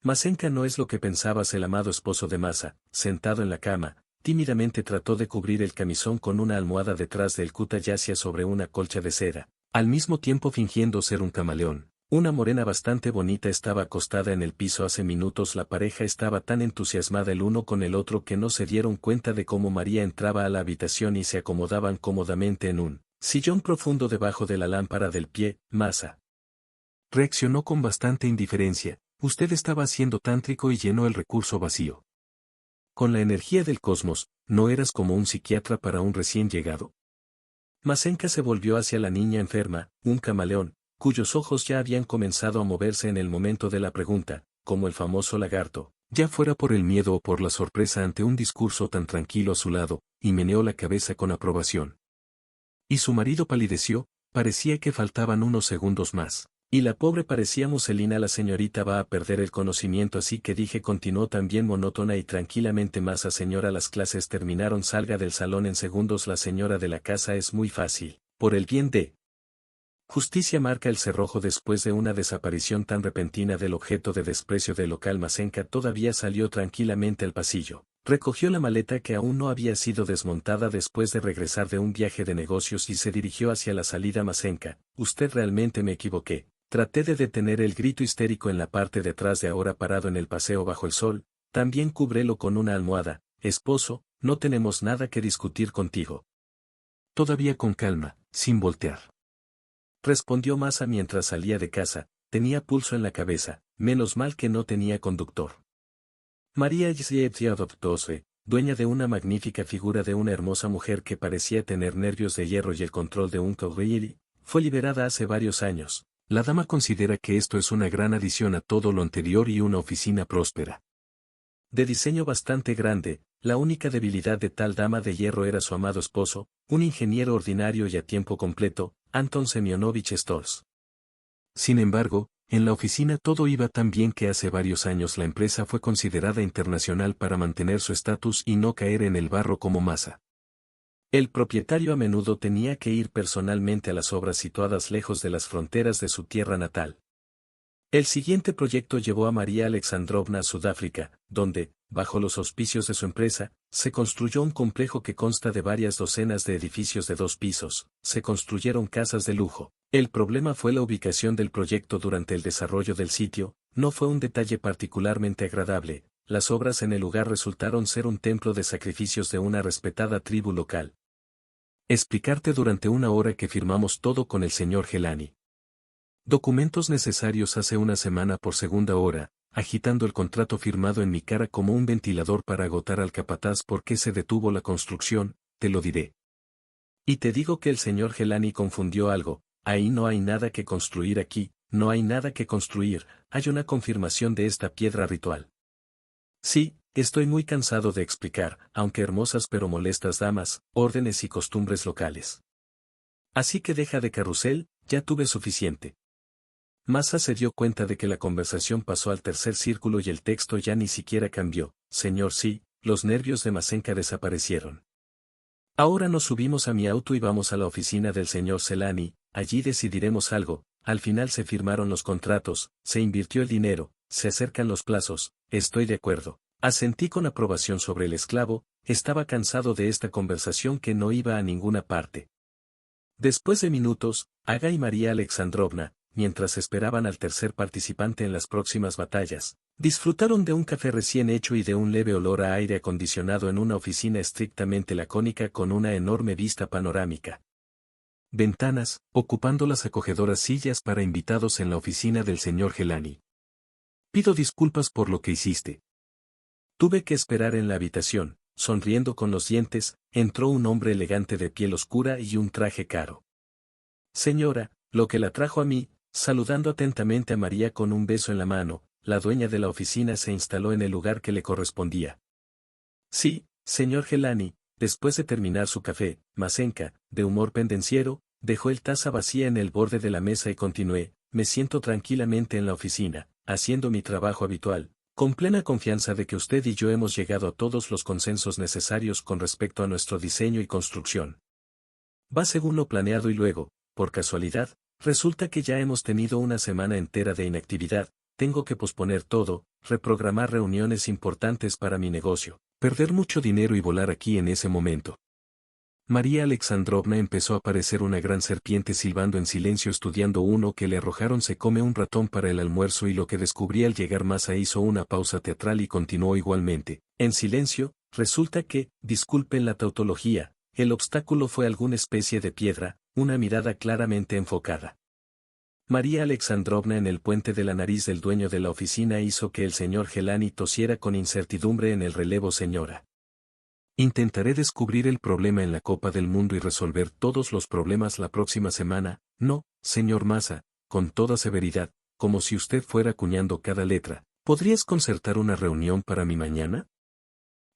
Masenka no es lo que pensabas. El amado esposo de Masa, sentado en la cama, tímidamente trató de cubrir el camisón con una almohada detrás del kuta. Yacía sobre una colcha de seda, al mismo tiempo fingiendo ser un camaleón. Una morena bastante bonita estaba acostada en el piso. Hace minutos la pareja estaba tan entusiasmada el uno con el otro que no se dieron cuenta de cómo María entraba a la habitación y se acomodaban cómodamente en un sillón profundo debajo de la lámpara del pie. Masa reaccionó con bastante indiferencia. Usted estaba siendo tántrico y llenó el recurso vacío. Con la energía del cosmos, ¿no eras como un psiquiatra para un recién llegado? Masenka se volvió hacia la niña enferma, un camaleón, cuyos ojos ya habían comenzado a moverse en el momento de la pregunta, como el famoso lagarto, ya fuera por el miedo o por la sorpresa ante un discurso tan tranquilo a su lado, y meneó la cabeza con aprobación. Y su marido palideció, parecía que faltaban unos segundos más. Y la pobre parecía muselina. La señorita va a perder el conocimiento, así que dije, continuó también monótona y tranquilamente. Masa, señora, las clases terminaron, salga del salón en segundos. La señora de la casa es muy fácil, por el bien de justicia marca el cerrojo. Después de una desaparición tan repentina del objeto de desprecio del local, Masenka todavía salió tranquilamente al pasillo. Recogió la maleta que aún no había sido desmontada después de regresar de un viaje de negocios y se dirigió hacia la salida. Masenka, usted realmente me equivoqué. Traté de detener el grito histérico en la parte de atrás de ahora parado en el paseo bajo el sol. También cúbrelo con una almohada. Esposo, no tenemos nada que discutir contigo. Todavía con calma, sin voltear. Respondió Masa mientras salía de casa. Tenía pulso en la cabeza, menos mal que no tenía conductor. María Yevgenia, dueña de una magnífica figura de una hermosa mujer que parecía tener nervios de hierro y el control de un cowboy, fue liberada hace varios años. La dama considera que esto es una gran adición a todo lo anterior y una oficina próspera. De diseño bastante grande, la única debilidad de tal dama de hierro era su amado esposo, un ingeniero ordinario y a tiempo completo, Anton Semyonovich Stors. Sin embargo, en la oficina todo iba tan bien que hace varios años la empresa fue considerada internacional para mantener su estatus y no caer en el barro como Masa. El propietario a menudo tenía que ir personalmente a las obras situadas lejos de las fronteras de su tierra natal. El siguiente proyecto llevó a María Alexandrovna a Sudáfrica, donde, bajo los auspicios de su empresa, se construyó un complejo que consta de varias docenas de edificios de 2 pisos. Se construyeron casas de lujo. El problema fue la ubicación del proyecto durante el desarrollo del sitio. No fue un detalle particularmente agradable. Las obras en el lugar resultaron ser un templo de sacrificios de una respetada tribu local. Explicarte durante una hora que firmamos todo con el señor Gelani. Documentos necesarios hace una semana por segunda hora, agitando el contrato firmado en mi cara como un ventilador para agotar al capataz. ¿Por qué se detuvo la construcción? Te lo diré. Y te digo que el señor Gelani confundió algo. Ahí no hay nada que construir. Aquí, no hay nada que construir, hay una confirmación de esta piedra ritual. Sí, estoy muy cansado de explicar, aunque hermosas pero molestas damas, órdenes y costumbres locales. Así que deja de carrusel, ya tuve suficiente. Masa se dio cuenta de que la conversación pasó al tercer círculo y el texto ya ni siquiera cambió. Señor, sí, los nervios de Masenka desaparecieron. Ahora nos subimos a mi auto y vamos a la oficina del señor Celani, allí decidiremos algo. Al final se firmaron los contratos, se invirtió el dinero, se acercan los plazos, estoy de acuerdo. Asentí con aprobación sobre el esclavo. Estaba cansado de esta conversación que no iba a ninguna parte. Después de minutos, Aga y María Alexandrovna, mientras esperaban al tercer participante en las próximas batallas, disfrutaron de un café recién hecho y de un leve olor a aire acondicionado en una oficina estrictamente lacónica con una enorme vista panorámica. Ventanas, ocupando las acogedoras sillas para invitados en la oficina del señor Gelani. Pido disculpas por lo que hiciste. Tuve que esperar en la habitación. Sonriendo con los dientes, entró un hombre elegante de piel oscura y un traje caro. Señora, lo que la trajo a mí, saludando atentamente a María con un beso en la mano, la dueña de la oficina se instaló en el lugar que le correspondía. Sí, señor Gelani, después de terminar su café, Masenka, de humor pendenciero, dejó el taza vacía en el borde de la mesa y continué, me siento tranquilamente en la oficina, haciendo mi trabajo habitual, con plena confianza de que usted y yo hemos llegado a todos los consensos necesarios con respecto a nuestro diseño y construcción. Va según lo planeado y luego, por casualidad, resulta que ya hemos tenido una semana entera de inactividad. tengo que posponer todo, reprogramar reuniones importantes para mi negocio, perder mucho dinero y volar aquí en ese momento. María Alexandrovna empezó a parecer una gran serpiente silbando en silencio estudiando uno que le arrojaron se come un ratón para el almuerzo y lo que descubrí al llegar Masa hizo una pausa teatral y continuó igualmente, en silencio, resulta que, disculpen la tautología, el obstáculo fue alguna especie de piedra, una mirada claramente enfocada. María Alexandrovna en el puente de la nariz del dueño de la oficina hizo que el señor Gelani tosiera con incertidumbre en el relevo señora. Intentaré descubrir el problema en la Copa del Mundo y resolver todos los problemas la próxima semana, no, señor Massa, con toda severidad, como si usted fuera acuñando cada letra. ¿Podrías concertar una reunión para mi mañana?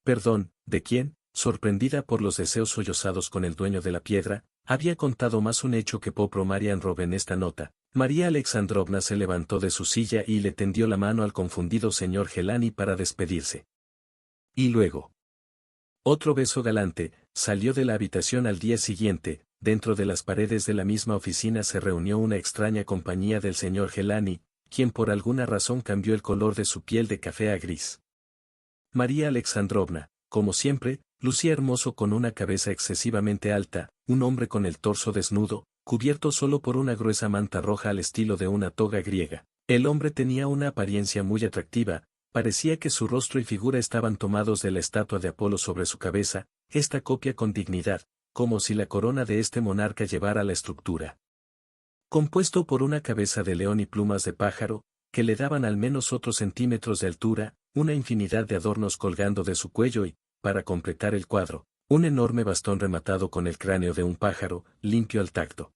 Perdón, ¿de quién? Sorprendida por los deseos sollozados con el dueño de la piedra, había contado más un hecho que Popro Marian Rob en esta nota. María Alexandrovna se levantó de su silla y le tendió la mano al confundido señor Gelani para despedirse. Y luego. Otro beso galante, salió de la habitación al día siguiente, dentro de las paredes de la misma oficina se reunió una extraña compañía del señor Gelani, quien por alguna razón cambió el color de su piel de café a gris. María Alexandrovna, como siempre, lucía hermoso con una cabeza excesivamente alta, un hombre con el torso desnudo, cubierto solo por una gruesa manta roja al estilo de una toga griega. El hombre tenía una apariencia muy atractiva, parecía que su rostro y figura estaban tomados de la estatua de Apolo sobre su cabeza, esta copia con dignidad, como si la corona de este monarca llevara la estructura. Compuesto por una cabeza de león y plumas de pájaro, que le daban al menos otros centímetros de altura, una infinidad de adornos colgando de su cuello y, para completar el cuadro, un enorme bastón rematado con el cráneo de un pájaro, limpio al tacto.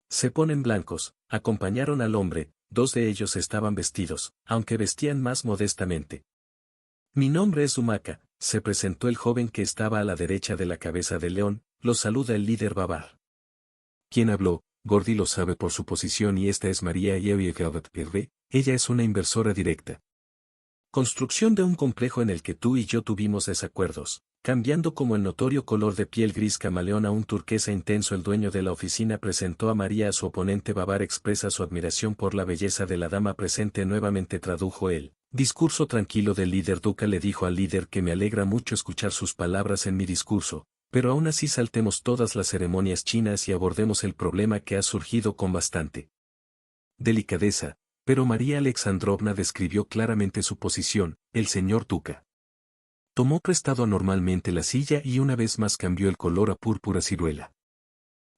Se ponen blancos, acompañaron al hombre, dos de ellos estaban vestidos, aunque vestían más modestamente. Mi nombre es Dumaka, se presentó el joven que estaba a la derecha de la cabeza del león, lo saluda el líder Babar. ¿Quién habló? Gordy lo sabe por su posición y esta es María Yeviekavatpirve, ella es una inversora directa. Construcción de un complejo en el que tú y yo tuvimos desacuerdos, cambiando como el notorio color de piel gris camaleón a un turquesa intenso. El dueño de la oficina presentó a María a su oponente Babar expresa su admiración por la belleza de la dama presente nuevamente tradujo él. Discurso tranquilo del líder Duca le dijo al líder que me alegra mucho escuchar sus palabras en mi discurso, pero aún así saltemos todas las ceremonias chinas y abordemos el problema que ha surgido con bastante delicadeza. Pero María Alexandrovna describió claramente su posición, el señor Duca. Tomó prestado anormalmente la silla y una vez más cambió el color a púrpura ciruela.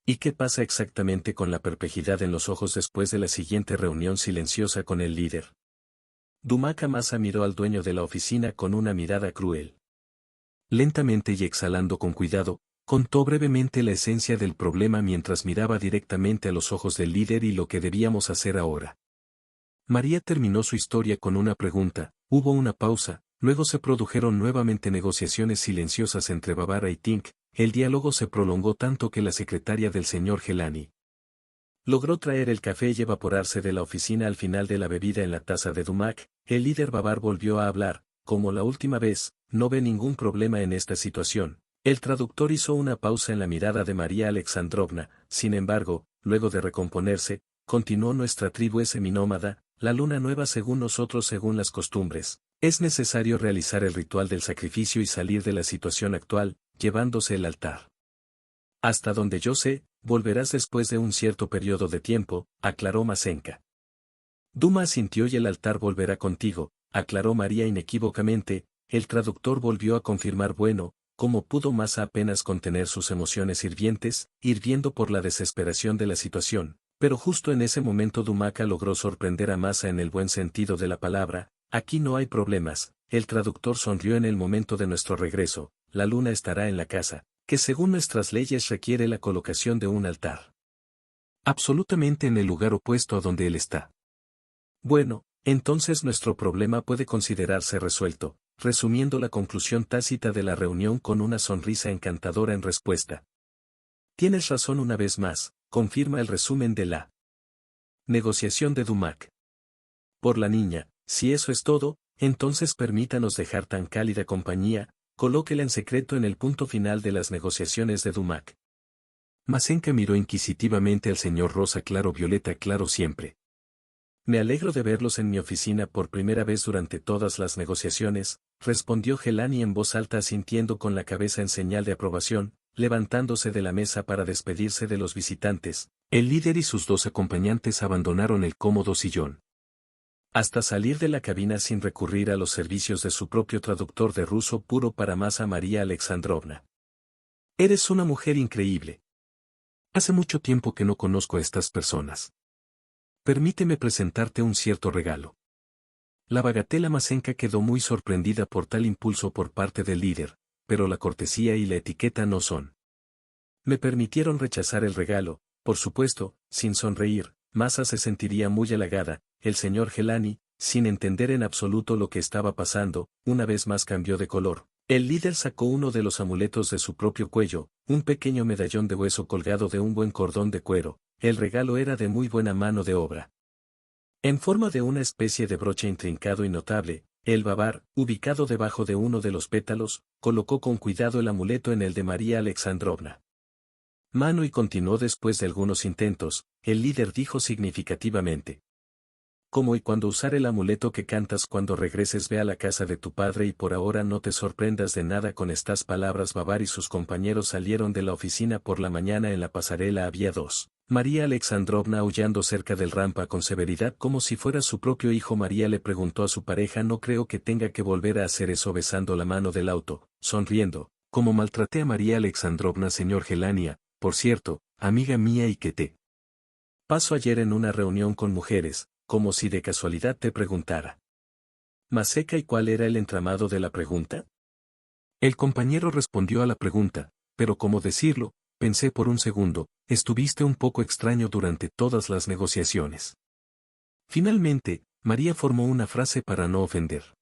¿Y qué pasa exactamente con la perplejidad en los ojos después de la siguiente reunión silenciosa con el líder? Dumaka Masa miró al dueño de la oficina con una mirada cruel. Lentamente y exhalando con cuidado, contó brevemente la esencia del problema mientras miraba directamente a los ojos del líder y lo que debíamos hacer ahora. María terminó su historia con una pregunta, hubo una pausa, luego se produjeron nuevamente negociaciones silenciosas entre Bavara y Tink, el diálogo se prolongó tanto que la secretaria del señor Gelani logró traer el café y evaporarse de la oficina al final de la bebida en la taza de Dumac, el líder Babar volvió a hablar, como la última vez, no ve ningún problema en esta situación. El traductor hizo una pausa en la mirada de María Alexandrovna, sin embargo, luego de recomponerse, continuó nuestra tribu es seminómada, la luna nueva según nosotros según las costumbres. Es necesario realizar el ritual del sacrificio y salir de la situación actual, llevándose el altar. Hasta donde yo sé, volverás después de un cierto periodo de tiempo, aclaró Masenka. Duma asintió y el altar volverá contigo, aclaró María inequívocamente, el traductor volvió a confirmar bueno, como pudo Masa apenas contener sus emociones hirviendo por la desesperación de la situación. Pero justo en ese momento Dumaka logró sorprender a Masa en el buen sentido de la palabra, aquí no hay problemas, el traductor sonrió en el momento de nuestro regreso, la luna estará en la casa, que según nuestras leyes requiere la colocación de un altar. Absolutamente en el lugar opuesto a donde él está. Bueno, entonces nuestro problema puede considerarse resuelto, resumiendo la conclusión tácita de la reunión con una sonrisa encantadora en respuesta. Tienes razón una vez más, confirma el resumen de la negociación de Dumac. Por la niña, si eso es todo, entonces permítanos dejar tan cálida compañía, colóquela en secreto en el punto final de las negociaciones de Dumac. Masenka miró inquisitivamente al señor rosa claro violeta claro siempre. Me alegro de verlos en mi oficina por primera vez durante todas las negociaciones, respondió Gelani en voz alta asintiendo con la cabeza en señal de aprobación, levantándose de la mesa para despedirse de los visitantes. El líder y sus 2 acompañantes abandonaron el cómodo sillón. Hasta salir de la cabina sin recurrir a los servicios de su propio traductor de ruso puro para Masa María Alexandrovna. Eres una mujer increíble. Hace mucho tiempo que no conozco a estas personas. Permíteme presentarte un cierto regalo. La bagatela Masenka quedó muy sorprendida por tal impulso por parte del líder, pero la cortesía y la etiqueta no son. Me permitieron rechazar el regalo, por supuesto, sin sonreír. Masa se sentiría muy halagada. El señor Gelani, sin entender en absoluto lo que estaba pasando, una vez más cambió de color. El líder sacó uno de los amuletos de su propio cuello, un pequeño medallón de hueso colgado de un buen cordón de cuero. El regalo era de muy buena mano de obra. En forma de una especie de broche intrincado y notable, el babar, ubicado debajo de uno de los pétalos, colocó con cuidado el amuleto en el de María Alexandrovna. Mano y continuó después de algunos intentos, el líder dijo significativamente. Como y cuando usar el amuleto que cantas cuando regreses ve a la casa de tu padre y por ahora no te sorprendas de nada con estas palabras. Babar y sus compañeros salieron de la oficina por la mañana. En la pasarela había 2. María Alexandrovna aullando cerca del rampa con severidad como si fuera su propio hijo. María le preguntó a su pareja: no creo que tenga que volver a hacer eso, besando la mano del auto, sonriendo. Como maltraté a María Alexandrovna, señor Gelania, por cierto, amiga mía, y que te pasó ayer en una reunión con mujeres, como si de casualidad te preguntara. Maseca, ¿y cuál era el entramado de la pregunta? El compañero respondió a la pregunta, pero ¿cómo decirlo? Pensé por un segundo, estuviste un poco extraño durante todas las negociaciones. Finalmente, María formó una frase para no ofender.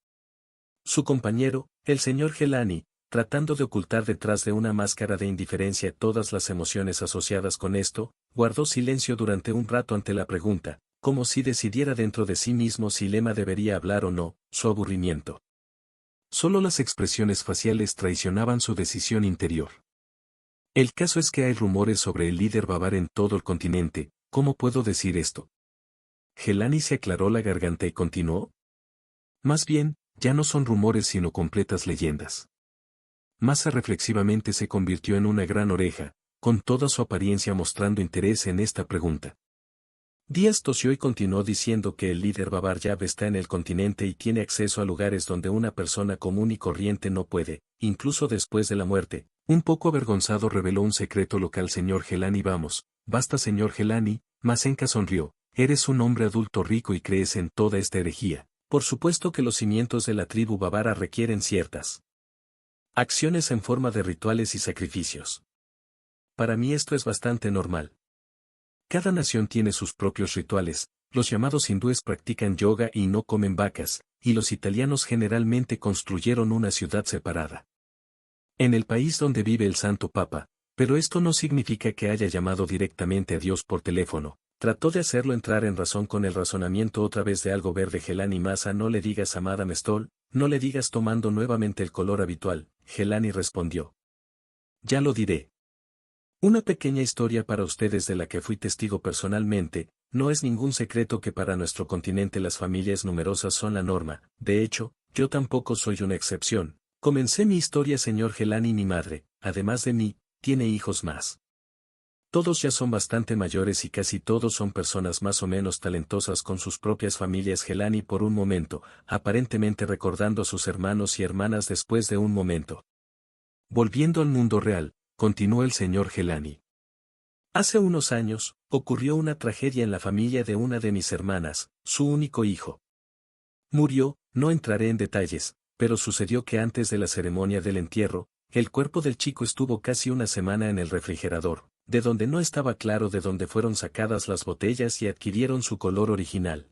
Su compañero, el señor Gelani, tratando de ocultar detrás de una máscara de indiferencia todas las emociones asociadas con esto, guardó silencio durante un rato ante la pregunta, como si decidiera dentro de sí mismo si Lema debería hablar o no. Su aburrimiento. Solo las expresiones faciales traicionaban su decisión interior. El caso es que hay rumores sobre el líder bavar en todo el continente. ¿Cómo puedo decir esto? Gelani se aclaró la garganta y continuó. Más bien, ya no son rumores sino completas leyendas. Masa reflexivamente se convirtió en una gran oreja, con toda su apariencia mostrando interés en esta pregunta. Díaz tosió y continuó diciendo que el líder bavar Yav está en el continente y tiene acceso a lugares donde una persona común y corriente no puede, incluso después de la muerte. Un poco avergonzado reveló un secreto local. Señor Gelani, vamos, basta señor Gelani. Masenka sonrió. Eres un hombre adulto rico y crees en toda esta herejía. Por supuesto que los cimientos de la tribu bávara requieren ciertas acciones en forma de rituales y sacrificios. Para mí esto es bastante normal. Cada nación tiene sus propios rituales. Los llamados hindúes practican yoga y no comen vacas, y los italianos generalmente construyeron una ciudad separada en el país donde vive el Santo Papa, pero esto no significa que haya llamado directamente a Dios por teléfono. Trató de hacerlo entrar en razón con el razonamiento otra vez de algo verde. Gelani, Masa, no le digas a Madame Stoll, no le digas, tomando nuevamente el color habitual. Gelani respondió. Ya lo diré. Una pequeña historia para ustedes de la que fui testigo personalmente. No es ningún secreto que para nuestro continente las familias numerosas son la norma. De hecho, yo tampoco soy una excepción. Comencé mi historia, señor Gelani. Mi madre, además de mí, tiene hijos más. Todos ya son bastante mayores y casi todos son personas más o menos talentosas con sus propias familias. Gelani por un momento, aparentemente recordando a sus hermanos y hermanas después de un momento. Volviendo al mundo real, continuó el señor Gelani. Hace unos años, ocurrió una tragedia en la familia de una de mis hermanas, su único hijo. Murió, no entraré en detalles, pero sucedió que antes de la ceremonia del entierro, el cuerpo del chico estuvo casi una semana en el refrigerador, de donde no estaba claro de dónde fueron sacadas las botellas y adquirieron su color original.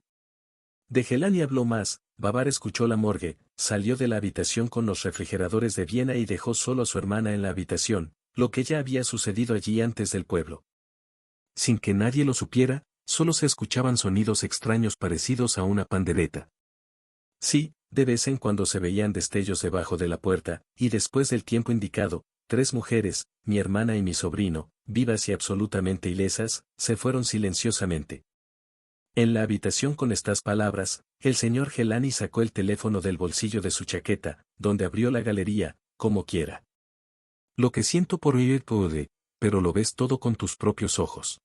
De Gelani habló más. Babar escuchó la morgue, salió de la habitación con los refrigeradores de Viena y dejó solo a su hermana en la habitación, lo que ya había sucedido allí antes del pueblo. Sin que nadie lo supiera, solo se escuchaban sonidos extraños parecidos a una pandereta. Sí, de vez en cuando se veían destellos debajo de la puerta, y después del tiempo indicado, 3 mujeres, mi hermana y mi sobrino, vivas y absolutamente ilesas, se fueron silenciosamente. En la habitación con estas palabras, el señor Gelani sacó el teléfono del bolsillo de su chaqueta, donde abrió la galería, como quiera. Lo que siento por oír puede, pero lo ves todo con tus propios ojos.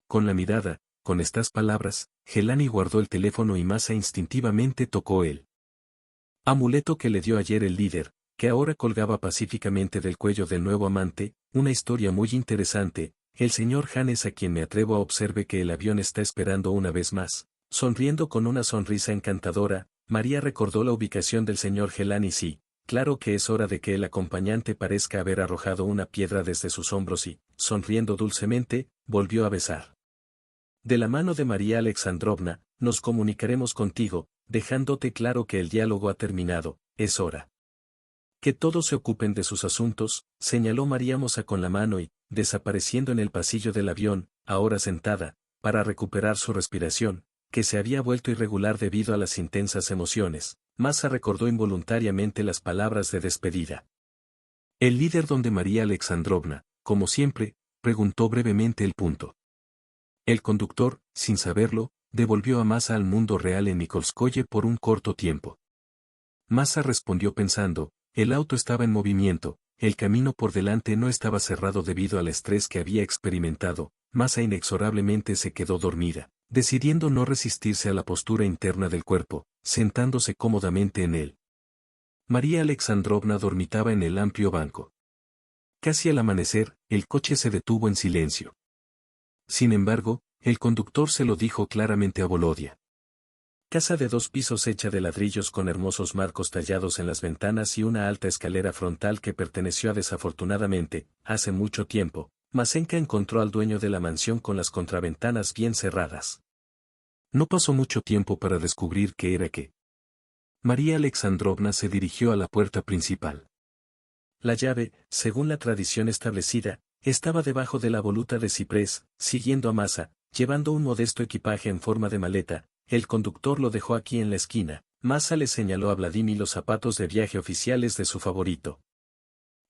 Con la mirada, con estas palabras, Gelani guardó el teléfono y Masa instintivamente tocó el amuleto que le dio ayer el líder, que ahora colgaba pacíficamente del cuello del nuevo amante, una historia muy interesante. El señor Hannes, a quien me atrevo a observe que el avión está esperando una vez más. Sonriendo con una sonrisa encantadora, María recordó la ubicación del señor Gelani. Sí, claro que es hora de que el acompañante parezca haber arrojado una piedra desde sus hombros y, sonriendo dulcemente, volvió a besar. De la mano de María Alexandrovna, nos comunicaremos contigo, dejándote claro que el diálogo ha terminado, es hora. Que todos se ocupen de sus asuntos, señaló María Mosa con la mano y, desapareciendo en el pasillo del avión, ahora sentada, para recuperar su respiración, que se había vuelto irregular debido a las intensas emociones, Masa recordó involuntariamente las palabras de despedida. El líder donde María Alexandrovna, como siempre, preguntó brevemente el punto. El conductor, sin saberlo, devolvió a Masa al mundo real en Nikolskoye por un corto tiempo. Masa respondió pensando, el auto estaba en movimiento, el camino por delante no estaba cerrado debido al estrés que había experimentado. Masa inexorablemente se quedó dormida, decidiendo no resistirse a la postura interna del cuerpo, sentándose cómodamente en él. María Alexandrovna dormitaba en el amplio banco. Casi al amanecer, el coche se detuvo en silencio. Sin embargo, el conductor se lo dijo claramente a Volodia. Casa de 2 pisos hecha de ladrillos con hermosos marcos tallados en las ventanas y una alta escalera frontal que perteneció a desafortunadamente, hace mucho tiempo, Masenka encontró al dueño de la mansión con las contraventanas bien cerradas. No pasó mucho tiempo para descubrir qué era qué. María Alexandrovna se dirigió a la puerta principal. La llave, según la tradición establecida, estaba debajo de la voluta de ciprés. Siguiendo a Masa, llevando un modesto equipaje en forma de maleta, el conductor lo dejó aquí en la esquina. Masa le señaló a Vladimir los zapatos de viaje oficiales de su favorito.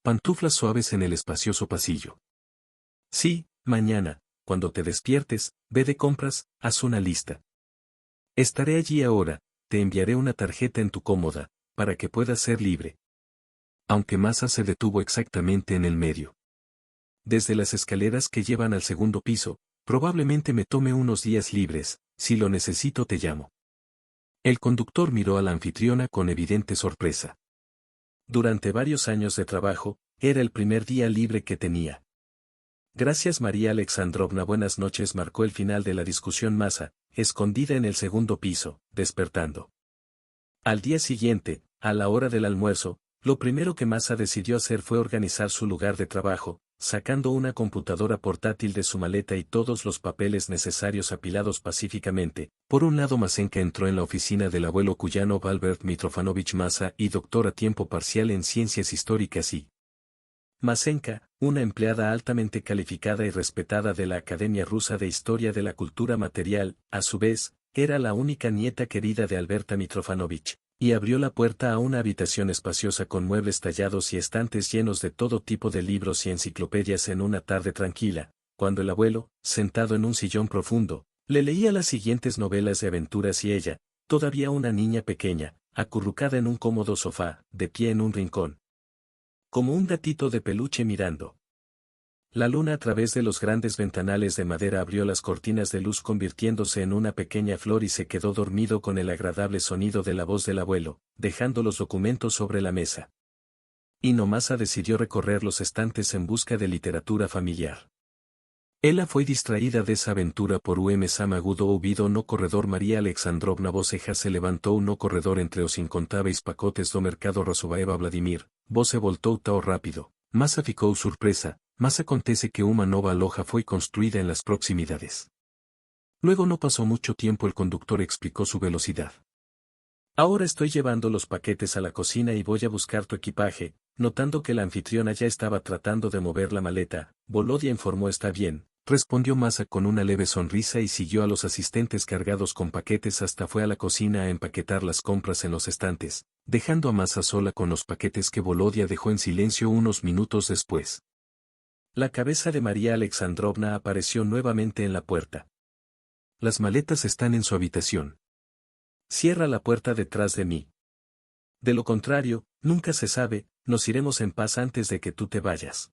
Pantuflas suaves en el espacioso pasillo. Sí, mañana, cuando te despiertes, ve de compras, haz una lista. Estaré allí ahora, te enviaré una tarjeta en tu cómoda, para que puedas ser libre. Aunque Masa se detuvo exactamente en el medio. Desde las escaleras que llevan al segundo piso, probablemente me tome unos días libres, si lo necesito te llamo. El conductor miró a la anfitriona con evidente sorpresa. Durante varios años de trabajo, era el primer día libre que tenía. Gracias María Alexandrovna. Buenas noches. Marcó el final de la discusión Masa, escondida en el segundo piso, despertando. Al día siguiente, a la hora del almuerzo, lo primero que Masa decidió hacer fue organizar su lugar de trabajo, sacando una computadora portátil de su maleta y todos los papeles necesarios apilados pacíficamente. Por un lado Masenka entró en la oficina del abuelo Kuyanov Albert Mitrofanovich Masa y doctor a tiempo parcial en ciencias históricas y Masenka, una empleada altamente calificada y respetada de la Academia Rusa de Historia de la Cultura Material, a su vez, era la única nieta querida de Alberta Mitrofanovich, y abrió la puerta a una habitación espaciosa con muebles tallados y estantes llenos de todo tipo de libros y enciclopedias en una tarde tranquila, cuando el abuelo, sentado en un sillón profundo, le leía las siguientes novelas de aventuras y ella, todavía una niña pequeña, acurrucada en un cómodo sofá, de pie en un rincón. Como un gatito de peluche mirando. La luna a través de los grandes ventanales de madera abrió las cortinas de luz convirtiéndose en una pequeña flor y se quedó dormido con el agradable sonido de la voz del abuelo, dejando los documentos sobre la mesa. Y Masa decidió recorrer los estantes en busca de literatura familiar. Ella fue distraída de esa aventura por Samagudo Ubido no corredor. María Alexandrovna Voceja se levantó un no corredor entre os incontáveis pacotes do mercado Rosovaeva Vladimir, Voce voltou tao rápido, Masa ficou surpresa. Más acontece que una nova loja fue construida en las proximidades. Luego no pasó mucho tiempo. El conductor explicó su velocidad. Ahora estoy llevando los paquetes a la cocina y voy a buscar tu equipaje. Notando que la anfitriona ya estaba tratando de mover la maleta, Volodia informó. Está bien, respondió Masa con una leve sonrisa y siguió a los asistentes cargados con paquetes hasta fue a la cocina a empaquetar las compras en los estantes, dejando a Masa sola con los paquetes que Volodia dejó en silencio unos minutos después. La cabeza de María Alexandrovna apareció nuevamente en la puerta. Las maletas están en su habitación. Cierra la puerta detrás de mí. De lo contrario, nunca se sabe, nos iremos en paz antes de que tú te vayas.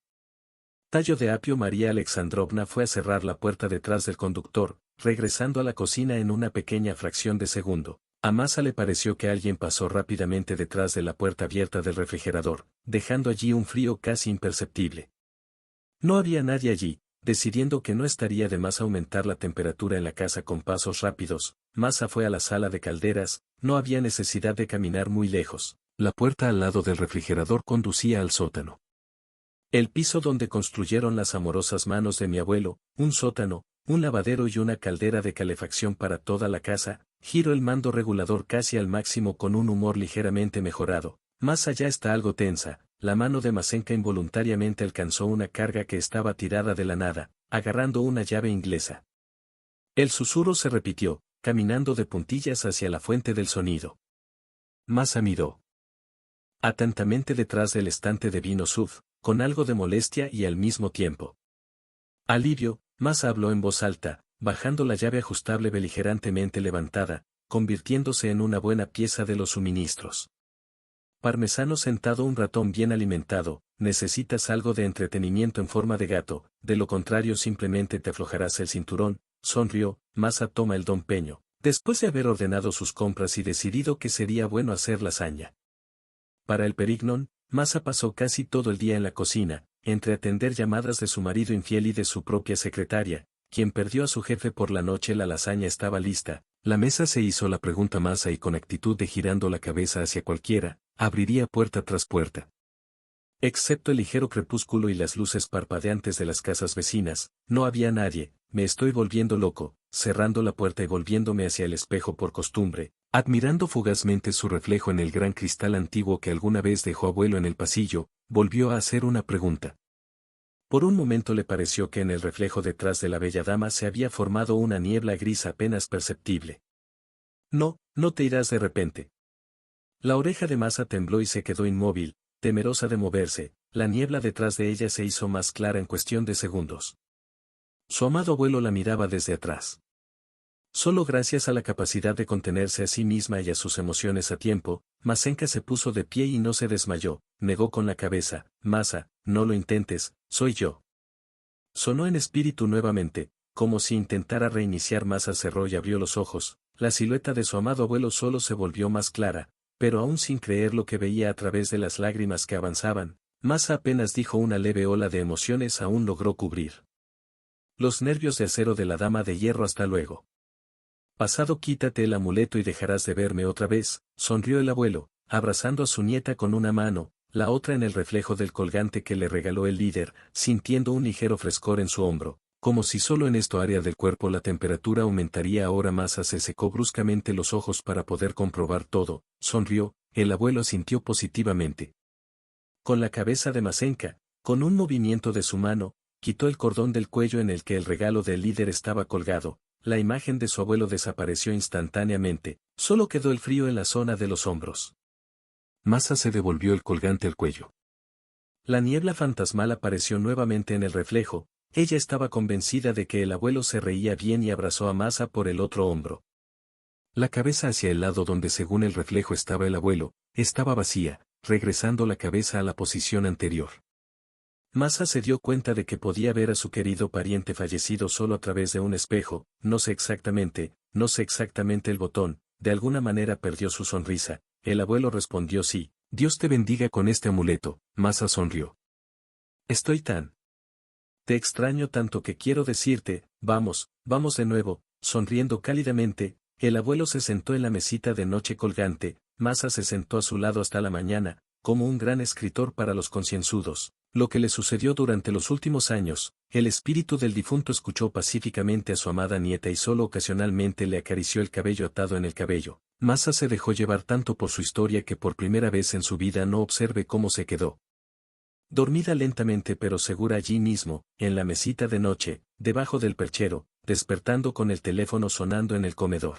Tallo de apio. María Alexandrovna fue a cerrar la puerta detrás del conductor, regresando a la cocina en una pequeña fracción de segundo. A Masa le pareció que alguien pasó rápidamente detrás de la puerta abierta del refrigerador, dejando allí un frío casi imperceptible. No había nadie allí. Decidiendo que no estaría de más aumentar la temperatura en la casa con pasos rápidos, Masa fue a la sala de calderas. No había necesidad de caminar muy lejos. La puerta al lado del refrigerador conducía al sótano. El piso donde construyeron las amorosas manos de mi abuelo, un sótano, un lavadero y una caldera de calefacción para toda la casa. Giro el mando regulador casi al máximo con un humor ligeramente mejorado. Más allá está algo tensa. La mano de Masenka involuntariamente alcanzó una carga que estaba tirada de la nada, agarrando una llave inglesa. El susurro se repitió, caminando de puntillas hacia la fuente del sonido. Masa miró atentamente detrás del estante de vino Suf, con algo de molestia y al mismo tiempo alivio. Masa habló en voz alta, bajando la llave ajustable beligerantemente levantada, convirtiéndose en una buena pieza de los suministros. Parmesano sentado, un ratón bien alimentado, necesitas algo de entretenimiento en forma de gato, de lo contrario simplemente te aflojarás el cinturón. Sonrió. Masa toma el don Peño, después de haber ordenado sus compras y decidido que sería bueno hacer lasaña. Para el Perignon, Masa pasó casi todo el día en la cocina, entre atender llamadas de su marido infiel y de su propia secretaria, quien perdió a su jefe por la noche. La lasaña estaba lista. La mesa se hizo la pregunta. Masa y con actitud de girando la cabeza hacia cualquiera, abriría puerta tras puerta. Excepto el ligero crepúsculo y las luces parpadeantes de las casas vecinas, no había nadie. Me estoy volviendo loco, cerrando la puerta y volviéndome hacia el espejo por costumbre, admirando fugazmente su reflejo en el gran cristal antiguo que alguna vez dejó abuelo en el pasillo, volvió a hacer una pregunta. Por un momento le pareció que en el reflejo detrás de la bella dama se había formado una niebla gris apenas perceptible. No, no te irás de repente. La oreja de Masa tembló y se quedó inmóvil, temerosa de moverse. La niebla detrás de ella se hizo más clara en cuestión de segundos. Su amado abuelo la miraba desde atrás. Solo gracias a la capacidad de contenerse a sí misma y a sus emociones a tiempo, Masenka se puso de pie y no se desmayó. Negó con la cabeza. Masa, no lo intentes, soy yo. Sonó en espíritu nuevamente, como si intentara reiniciar. Masa cerró y abrió los ojos. La silueta de su amado abuelo solo se volvió más clara, pero aún sin creer lo que veía a través de las lágrimas que avanzaban, Masa apenas dijo. Una leve ola de emociones aún logró cubrir los nervios de acero de la dama de hierro. Hasta luego. Pasado, quítate el amuleto y dejarás de verme otra vez, sonrió el abuelo, abrazando a su nieta con una mano, la otra en el reflejo del colgante que le regaló el líder, sintiendo un ligero frescor en su hombro, como si solo en esta área del cuerpo la temperatura aumentaría. Ahora Masa se secó bruscamente los ojos para poder comprobar todo. Sonrió. El abuelo asintió positivamente. Con la cabeza de Masenka, con un movimiento de su mano, quitó el cordón del cuello en el que el regalo del líder estaba colgado. La imagen de su abuelo desapareció instantáneamente, solo quedó el frío en la zona de los hombros. Masa se devolvió el colgante al cuello. La niebla fantasmal apareció nuevamente en el reflejo. Ella estaba convencida de que el abuelo se reía bien y abrazó a Masa por el otro hombro. La cabeza hacia el lado donde según el reflejo estaba el abuelo, estaba vacía, regresando la cabeza a la posición anterior. Masa se dio cuenta de que podía ver a su querido pariente fallecido solo a través de un espejo. No sé exactamente el botón. De alguna manera perdió su sonrisa. El abuelo respondió sí. Dios te bendiga con este amuleto. Masa sonrió. Estoy tan. Te extraño tanto que quiero decirte, vamos de nuevo. Sonriendo cálidamente, el abuelo se sentó en la mesita de noche colgante. Masa se sentó a su lado hasta la mañana, como un gran escritor para los concienzudos. Lo que le sucedió durante los últimos años, el espíritu del difunto escuchó pacíficamente a su amada nieta y solo ocasionalmente le acarició el cabello atado en el cabello. Masa se dejó llevar tanto por su historia que por primera vez en su vida no observe cómo se quedó dormida lentamente pero segura allí mismo, en la mesita de noche, debajo del perchero, despertando con el teléfono sonando en el comedor.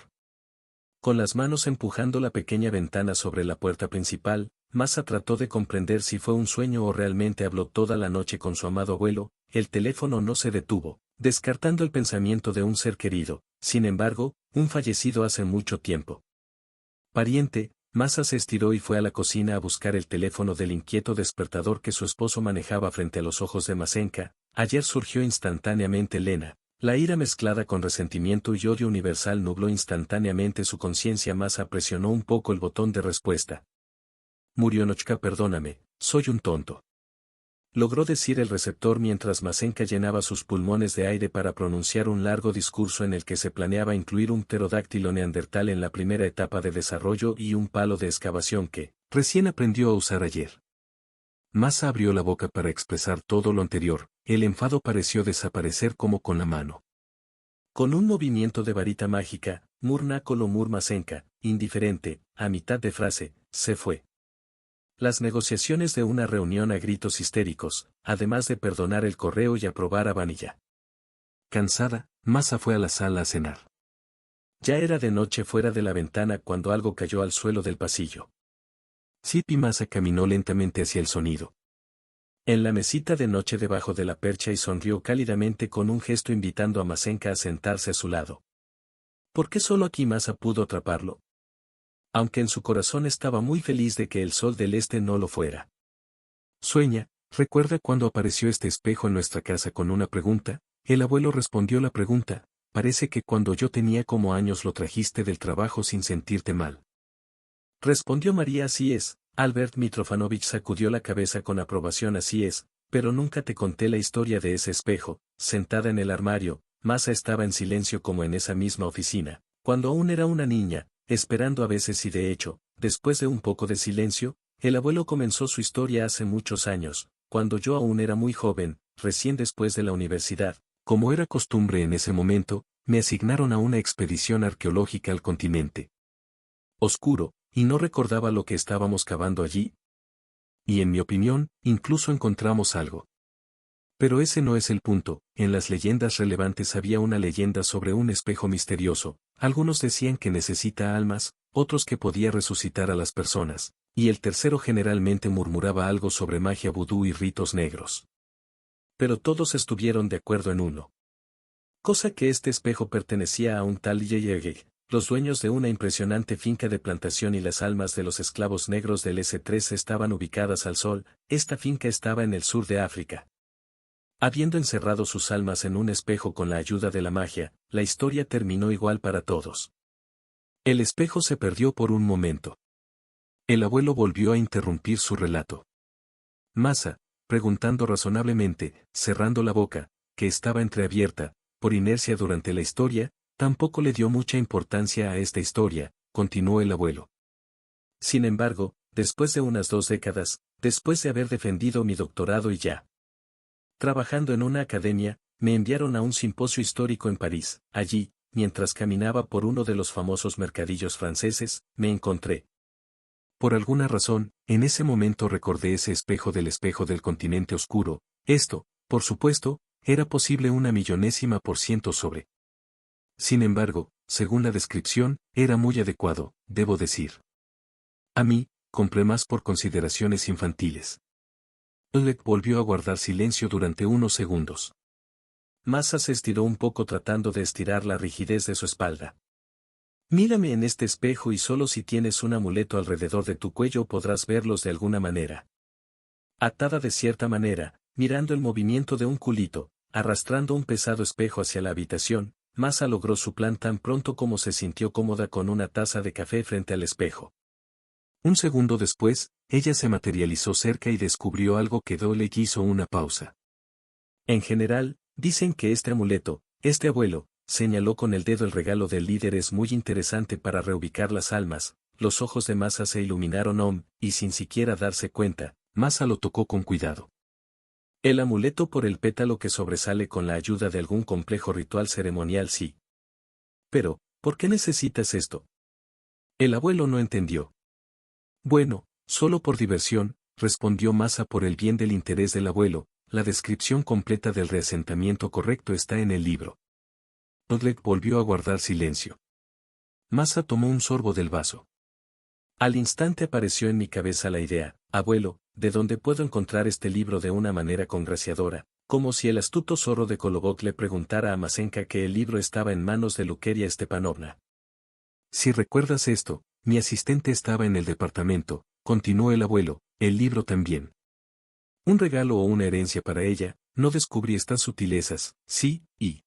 Con las manos empujando la pequeña ventana sobre la puerta principal, Masa trató de comprender si fue un sueño o realmente habló toda la noche con su amado abuelo. El teléfono no se detuvo. descartando el pensamiento de un ser querido, sin embargo, un fallecido hace mucho tiempo. Pariente, Masa se estiró y fue a la cocina a buscar el teléfono del inquieto despertador que su esposo manejaba frente a los ojos de Masenka. Ayer surgió instantáneamente Lena. La ira mezclada con resentimiento y odio universal nubló instantáneamente su conciencia. Masa presionó un poco el botón de respuesta. Murionochka, perdóname, soy un tonto. Logró decir el receptor mientras Masenka llenaba sus pulmones de aire para pronunciar un largo discurso en el que se planeaba incluir un pterodáctilo neandertal en la primera etapa de desarrollo y un palo de excavación que recién aprendió a usar ayer. Masa abrió la boca para expresar todo lo anterior, el enfado pareció desaparecer como con la mano. Con un movimiento de varita mágica, Murnakolo Masenka, indiferente, a mitad de frase, se fue. Las negociaciones de una reunión a gritos histéricos, además de perdonar el correo y aprobar a Vanilla. Cansada, Masa fue a la sala a cenar. Ya era de noche fuera de la ventana cuando algo cayó al suelo del pasillo. Zipi Masa caminó lentamente hacia el sonido. En la mesita de noche debajo de la percha y sonrió cálidamente con un gesto invitando a Masenka a sentarse a su lado. ¿Por qué solo aquí Masa pudo atraparlo? Aunque en su corazón estaba muy feliz de que el sol del este no lo fuera. Sueña, ¿recuerda cuando apareció este espejo en nuestra casa con una pregunta? El abuelo respondió la pregunta, parece que cuando yo tenía como años lo trajiste del trabajo sin sentirte mal. Respondió María, así es. Albert Mitrofanovich sacudió la cabeza con aprobación, así es, pero nunca te conté la historia de ese espejo. Sentada en el armario, Masa estaba en silencio como en esa misma oficina, cuando aún era una niña, esperando a veces y de hecho, después de un poco de silencio, el abuelo comenzó su historia hace muchos años, cuando yo aún era muy joven, recién después de la universidad. Como era costumbre en ese momento, me asignaron a una expedición arqueológica al continente oscuro, y no recordaba lo que estábamos cavando allí. Y en mi opinión, incluso encontramos algo. Pero ese no es el punto. En las leyendas relevantes había una leyenda sobre un espejo misterioso, algunos decían que necesita almas, otros que podía resucitar a las personas, y el tercero generalmente murmuraba algo sobre magia vudú y ritos negros. Pero todos estuvieron de acuerdo en uno. Cosa que este espejo pertenecía a un tal Yeyege, los dueños de una impresionante finca de plantación, y las almas de los esclavos negros del S3 estaban ubicadas al sol. Esta finca estaba en el sur de África. Habiendo encerrado sus almas en un espejo con la ayuda de la magia, la historia terminó igual para todos. El espejo se perdió por un momento. El abuelo volvió a interrumpir su relato. Masa, preguntando razonablemente, cerrando la boca, que estaba entreabierta, por inercia durante la historia, tampoco le dio mucha importancia a esta historia, continuó el abuelo. Sin embargo, después de unas 2 décadas, después de haber defendido mi doctorado y ya trabajando en una academia, me enviaron a un simposio histórico en París. Allí, mientras caminaba por uno de los famosos mercadillos franceses, me encontré. Por alguna razón, en ese momento recordé ese espejo del continente oscuro. Esto, por supuesto, era posible 1.000.000% sobre. Sin embargo, según la descripción, era muy adecuado, debo decir. A mí, compré más por consideraciones infantiles. Oleg volvió a guardar silencio durante unos segundos. Masa se estiró un poco tratando de estirar la rigidez de su espalda. Mírame en este espejo y solo si tienes un amuleto alrededor de tu cuello podrás verlos de alguna manera. Atada de cierta manera, mirando el movimiento de un culito, arrastrando un pesado espejo hacia la habitación, Masa logró su plan tan pronto como se sintió cómoda con una taza de café frente al espejo. Un segundo después, ella se materializó cerca y descubrió algo que Dole hizo una pausa. En general, dicen que este amuleto, este abuelo, señaló con el dedo el regalo del líder, es muy interesante para reubicar las almas. Los ojos de Masa se iluminaron y sin siquiera darse cuenta, Masa lo tocó con cuidado. El amuleto por el pétalo que sobresale con la ayuda de algún complejo ritual ceremonial, sí. Pero, ¿por qué necesitas esto? El abuelo no entendió. Bueno, solo por diversión, respondió Masa, por el bien del interés del abuelo. La descripción completa del reasentamiento correcto está en el libro. Oleg volvió a guardar silencio. Masa tomó un sorbo del vaso. Al instante apareció en mi cabeza la idea, abuelo, ¿de dónde puedo encontrar este libro de una manera congraciadora? Como si el astuto zorro de Kolobok le preguntara a Masenka que el libro estaba en manos de Lukeria Stepanovna. Si recuerdas esto, mi asistente estaba en el departamento, continuó el abuelo, el libro también. Un regalo o una herencia para ella, no descubrí estas sutilezas, sí, y...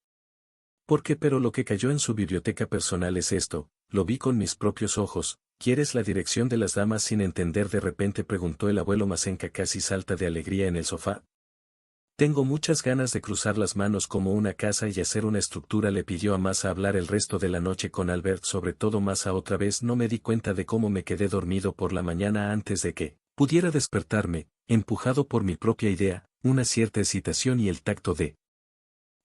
¿Por qué? Pero lo que cayó en su biblioteca personal es esto, lo vi con mis propios ojos. ¿Quieres la dirección de las damas? Sin entender de repente preguntó el abuelo Masenka casi salta de alegría en el sofá. Tengo muchas ganas de cruzar las manos como una casa y hacer una estructura. Le pidió a Masa hablar el resto de la noche con Albert, sobre todo Masa. Otra vez no me di cuenta de cómo me quedé dormido por la mañana antes de que pudiera despertarme, empujado por mi propia idea, una cierta excitación y el tacto de...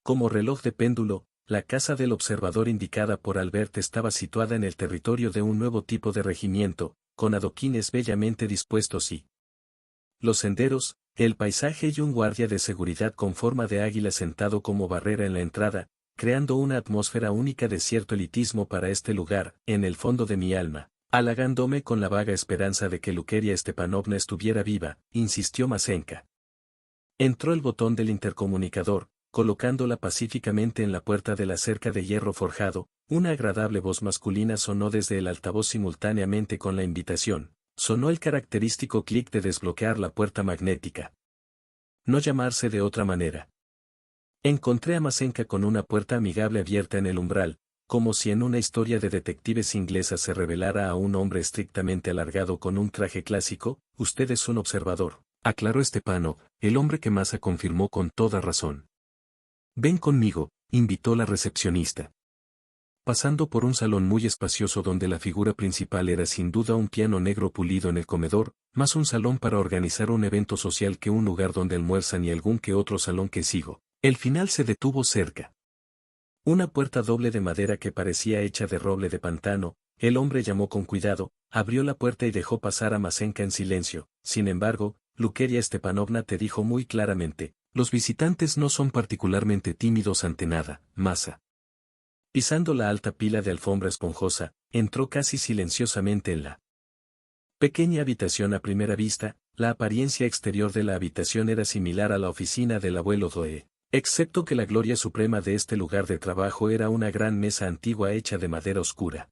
Como reloj de péndulo, la casa del observador indicada por Albert estaba situada en el territorio de un nuevo tipo de regimiento, con adoquines bellamente dispuestos y los senderos, el paisaje y un guardia de seguridad con forma de águila sentado como barrera en la entrada, creando una atmósfera única de cierto elitismo para este lugar, en el fondo de mi alma, halagándome con la vaga esperanza de que Lukeria Stepanovna estuviera viva, insistió Masenka. Entró el botón del intercomunicador, colocándola pacíficamente en la puerta de la cerca de hierro forjado, una agradable voz masculina sonó desde el altavoz simultáneamente con la invitación. Sonó el característico clic de desbloquear la puerta magnética. No llamarse de otra manera. Encontré a Masenka con una puerta amigable abierta en el umbral, como si en una historia de detectives inglesa se revelara a un hombre estrictamente alargado con un traje clásico. Usted es un observador, aclaró Stepanov, el hombre que Masa confirmó con toda razón. Ven conmigo, invitó la recepcionista. Pasando por un salón muy espacioso donde la figura principal era sin duda un piano negro pulido en el comedor, más un salón para organizar un evento social que un lugar donde almuerzan y algún que otro salón que sigo. El final se detuvo cerca. Una puerta doble de madera que parecía hecha de roble de pantano. El hombre llamó con cuidado, abrió la puerta y dejó pasar a Masenka en silencio. Sin embargo, Lukeria Stepanovna te dijo muy claramente, los visitantes no son particularmente tímidos ante nada, Masa. Pisando la alta pila de alfombra esponjosa, entró casi silenciosamente en la pequeña habitación. A primera vista, la apariencia exterior de la habitación era similar a la oficina del abuelo Zoe, excepto que la gloria suprema de este lugar de trabajo era una gran mesa antigua hecha de madera oscura,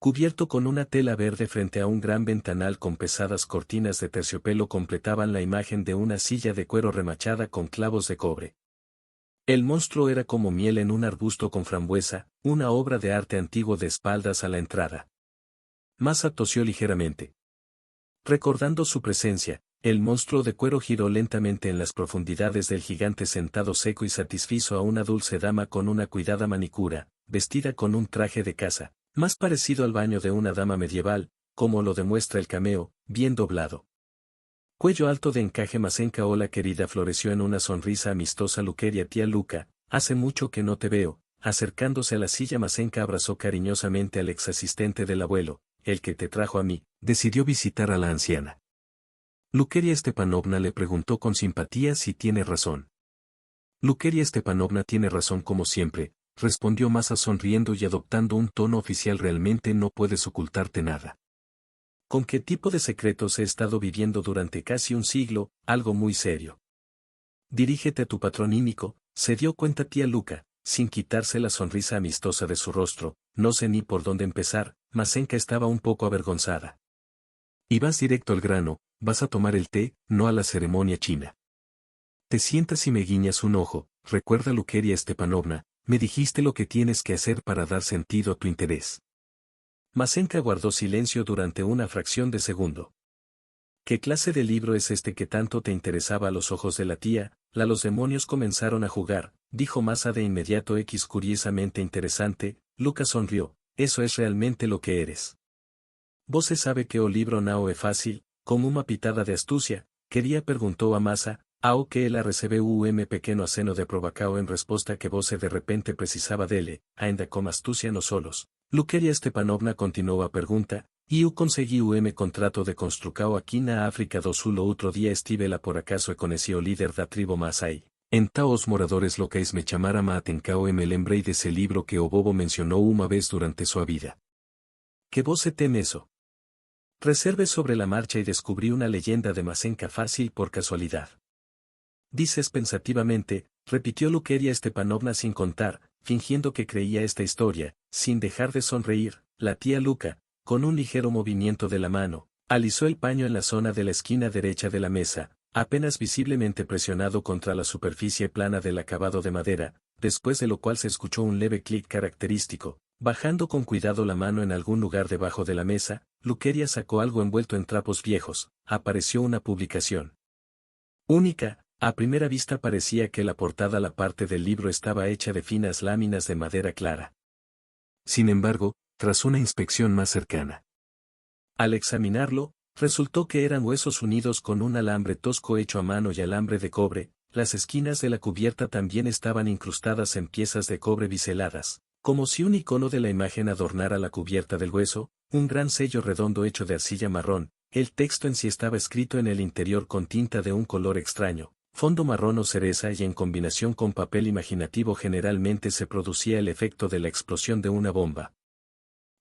cubierto con una tela verde. Frente a un gran ventanal con pesadas cortinas de terciopelo completaban la imagen de una silla de cuero remachada con clavos de cobre. El monstruo era como miel en un arbusto con frambuesa, una obra de arte antiguo. De espaldas a la entrada, Masa tosió ligeramente. Recordando su presencia, el monstruo de cuero giró lentamente en las profundidades del gigante sentado seco y satisfizo a una dulce dama con una cuidada manicura, vestida con un traje de casa, más parecido al baño de una dama medieval, como lo demuestra el cameo, bien doblado. Cuello alto de encaje. Masenka, hola querida, floreció en una sonrisa amistosa Lukeria. Tía Luca, hace mucho que no te veo. Acercándose a la silla, Masenka abrazó cariñosamente al ex asistente del abuelo, el que te trajo a mí. Decidió visitar a la anciana. Lukeria Stepanovna le preguntó con simpatía si tiene razón. Lukeria Stepanovna tiene razón como siempre, respondió Masa sonriendo y adoptando un tono oficial. Realmente no puedes ocultarte nada. ¿Con qué tipo de secretos he estado viviendo durante casi un siglo? Algo muy serio. Dirígete a tu patronímico, se dio cuenta tía Luca, sin quitarse la sonrisa amistosa de su rostro. No sé ni por dónde empezar. Masenka estaba un poco avergonzada. Y vas directo al grano, vas a tomar el té, no a la ceremonia china. Te sientas y me guiñas un ojo. Recuerda, Lukeria Stepanovna, me dijiste lo que tienes que hacer para dar sentido a tu interés. Masenka guardó silencio durante una fracción de segundo. ¿Qué clase de libro es este que tanto te interesaba a los ojos de la tía? Los demonios comenzaron a jugar, dijo Masa de inmediato. Curiosamente interesante. Luca sonrió, eso es realmente lo que eres. ¿Vos se sabe que o libro nao é fácil, con una pitada de astucia? Quería preguntó a Masa, ao que el recebum pequeno aceno de provocao en respuesta que vos de repente precisaba dele, ainda com astucia no solos. Lukeria Stepanovna continuó a pergunta, eu consegui contrato de construcao aqui na África do Sul. O outro día estive lá por acaso e conheci o líder da tribo Masai. Então os moradores locais me chamaram a atenção e me lembrei desse libro que o bobo mencionou uma vez durante sua vida. ¿Que vos se teme eso? Reserve sobre la marcha y descubrí una leyenda de Masenka fácil por casualidad. Dices pensativamente, repitió Lukeria Stepanovna sin contar, fingiendo que creía esta historia, sin dejar de sonreír. La tía Luca, con un ligero movimiento de la mano, alisó el paño en la zona de la esquina derecha de la mesa, apenas visiblemente presionado contra la superficie plana del acabado de madera, después de lo cual se escuchó un leve clic característico. Bajando con cuidado la mano en algún lugar debajo de la mesa, Lukeria sacó algo envuelto en trapos viejos. Apareció una publicación única. A primera vista parecía que la portada, la parte del libro, estaba hecha de finas láminas de madera clara. Sin embargo, tras una inspección más cercana, al examinarlo, resultó que eran huesos unidos con un alambre tosco hecho a mano y alambre de cobre. Las esquinas de la cubierta también estaban incrustadas en piezas de cobre biseladas, como si un icono de la imagen adornara la cubierta del hueso, un gran sello redondo hecho de arcilla marrón. El texto en sí estaba escrito en el interior con tinta de un color extraño, fondo marrón o cereza, y en combinación con papel imaginativo generalmente se producía el efecto de la explosión de una bomba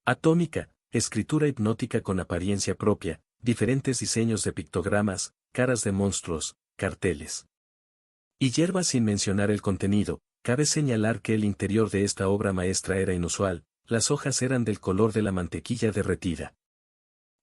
atómica. Escritura hipnótica con apariencia propia, diferentes diseños de pictogramas, caras de monstruos, carteles y hierbas, sin mencionar el contenido. Cabe señalar que el interior de esta obra maestra era inusual. Las hojas eran del color de la mantequilla derretida.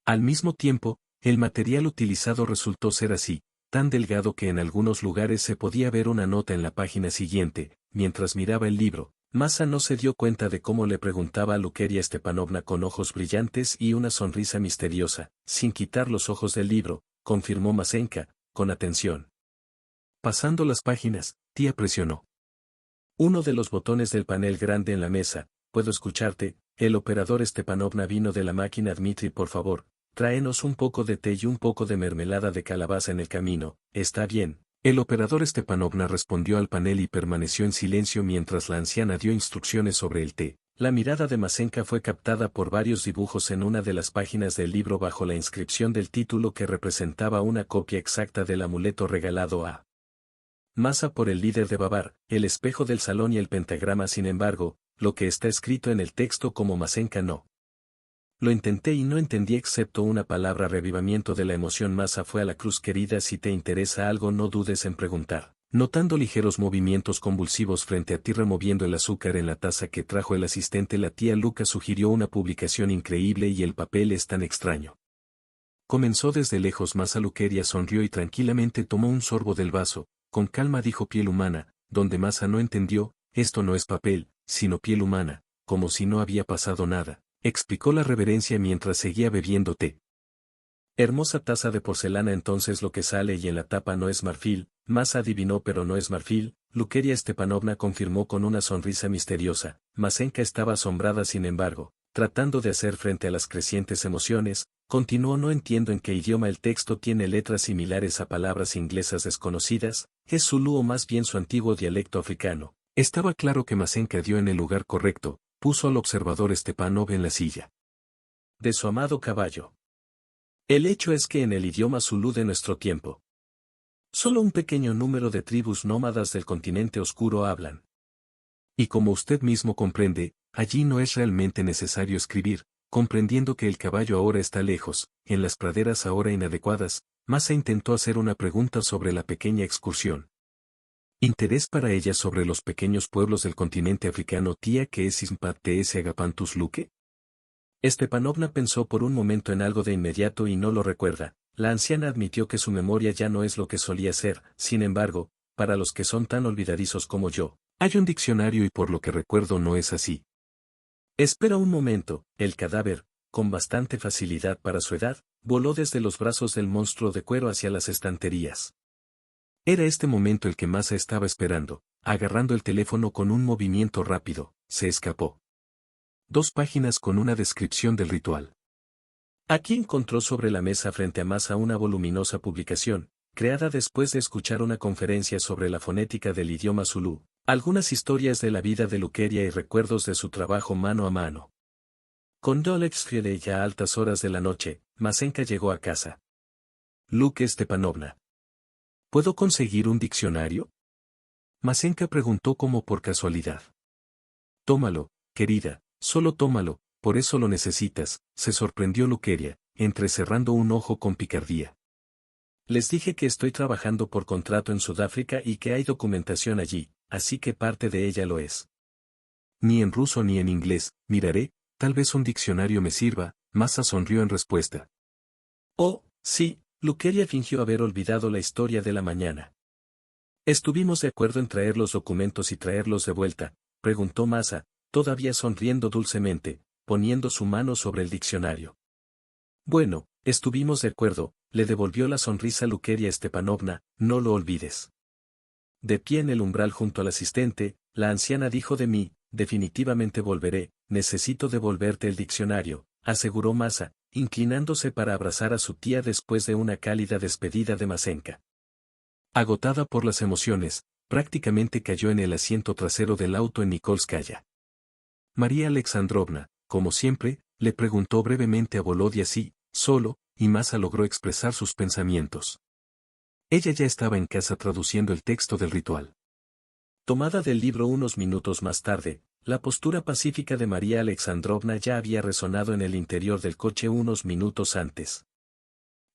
Al mismo tiempo, el material utilizado resultó ser así, tan delgado que en algunos lugares se podía ver una nota en la página siguiente. Mientras miraba el libro, Masa no se dio cuenta de cómo le preguntaba a Lukeria Stepanovna con ojos brillantes y una sonrisa misteriosa. Sin quitar los ojos del libro, confirmó Masenka, con atención. Pasando las páginas, tía presionó uno de los botones del panel grande en la mesa. Puedo escucharte. El operador Stepanovna vino de la máquina. Dmitri, por favor, tráenos un poco de té y un poco de mermelada de calabaza en el camino. Está bien. El operador Stepanovna respondió al panel y permaneció en silencio mientras la anciana dio instrucciones sobre el té. La mirada de Masenka fue captada por varios dibujos en una de las páginas del libro bajo la inscripción del título que representaba una copia exacta del amuleto regalado a Masa por el líder de Babar, el espejo del salón y el pentagrama. Sin embargo, lo que está escrito en el texto, como Masenka no lo intenté y no entendí excepto una palabra. Revivamiento de la emoción. Masa fue a la cruz. Querida, si te interesa algo no dudes en preguntar. Notando ligeros movimientos convulsivos frente a ti, removiendo el azúcar en la taza que trajo el asistente, la tía Luca sugirió una publicación increíble y el papel es tan extraño. Comenzó desde lejos. Masa. Lukeria sonrió y tranquilamente tomó un sorbo del vaso. Con calma dijo: piel humana. Donde Masa no entendió: esto no es papel, sino piel humana. Como si no había pasado nada, explicó la reverencia mientras seguía bebiendo té. Hermosa taza de porcelana. Entonces lo que sale y en la tapa no es marfil. Masa adivinó, pero no es marfil. Lukeria Stepanovna confirmó con una sonrisa misteriosa. Masenka estaba asombrada. Sin embargo, tratando de hacer frente a las crecientes emociones, continuó: no entiendo en qué idioma el texto tiene letras similares a palabras inglesas desconocidas. ¿Es zulú o más bien su antiguo dialecto africano? Estaba claro que Masenka dio en el lugar correcto. Puso al observador Stepanov en la silla de su amado caballo. El hecho es que en el idioma zulú de nuestro tiempo, solo un pequeño número de tribus nómadas del continente oscuro hablan. Y como usted mismo comprende, allí no es realmente necesario escribir. Comprendiendo que el caballo ahora está lejos, en las praderas ahora inadecuadas, Masa intentó hacer una pregunta sobre la pequeña excursión. ¿Interés para ella sobre los pequeños pueblos del continente africano? Tía, ¿qué es Ismpat ts Agapantus Luque? Stepanovna pensó por un momento en algo de inmediato y no lo recuerda. La anciana admitió que su memoria ya no es lo que solía ser. Sin embargo, para los que son tan olvidadizos como yo, hay un diccionario y por lo que recuerdo no es así. Espera un momento. El cadáver, con bastante facilidad para su edad, voló desde los brazos del monstruo de cuero hacia las estanterías. Era este momento el que Masa estaba esperando. Agarrando el teléfono con un movimiento rápido, se escapó 2 páginas con una descripción del ritual. Aquí encontró sobre la mesa frente a Masa una voluminosa publicación, creada después de escuchar una conferencia sobre la fonética del idioma zulú, algunas historias de la vida de Lukeria y recuerdos de su trabajo mano a mano. Con Dolexfiele ya a altas horas de la noche, Masenka llegó a casa. Luke Stepanovna. ¿Puedo conseguir un diccionario? Masenka preguntó como por casualidad. Tómalo, querida, solo tómalo, por eso lo necesitas, se sorprendió Lukeria, entrecerrando un ojo con picardía. Les dije que estoy trabajando por contrato en Sudáfrica y que hay documentación allí, así que parte de ella lo es. Ni en ruso ni en inglés, miraré, tal vez un diccionario me sirva, Masa sonrió en respuesta. Oh, sí, Luqueria fingió haber olvidado la historia de la mañana. ¿Estuvimos de acuerdo en traer los documentos y traerlos de vuelta?, preguntó Masa, todavía sonriendo dulcemente, poniendo su mano sobre el diccionario. Bueno, estuvimos de acuerdo, le devolvió la sonrisa Luqueria Stepanovna, no lo olvides. De pie en el umbral junto al asistente, la anciana dijo de mí, definitivamente volveré, necesito devolverte el diccionario, aseguró Masa, inclinándose para abrazar a su tía después de una cálida despedida de Masenka. Agotada por las emociones, prácticamente cayó en el asiento trasero del auto en Nikolskaya. María Alexandrovna, como siempre, le preguntó brevemente a Volodya si, solo, y Masa logró expresar sus pensamientos. Ella ya estaba en casa traduciendo el texto del ritual. Tomada del libro unos minutos más tarde, la postura pacífica de María Alexandrovna ya había resonado en el interior del coche unos minutos antes.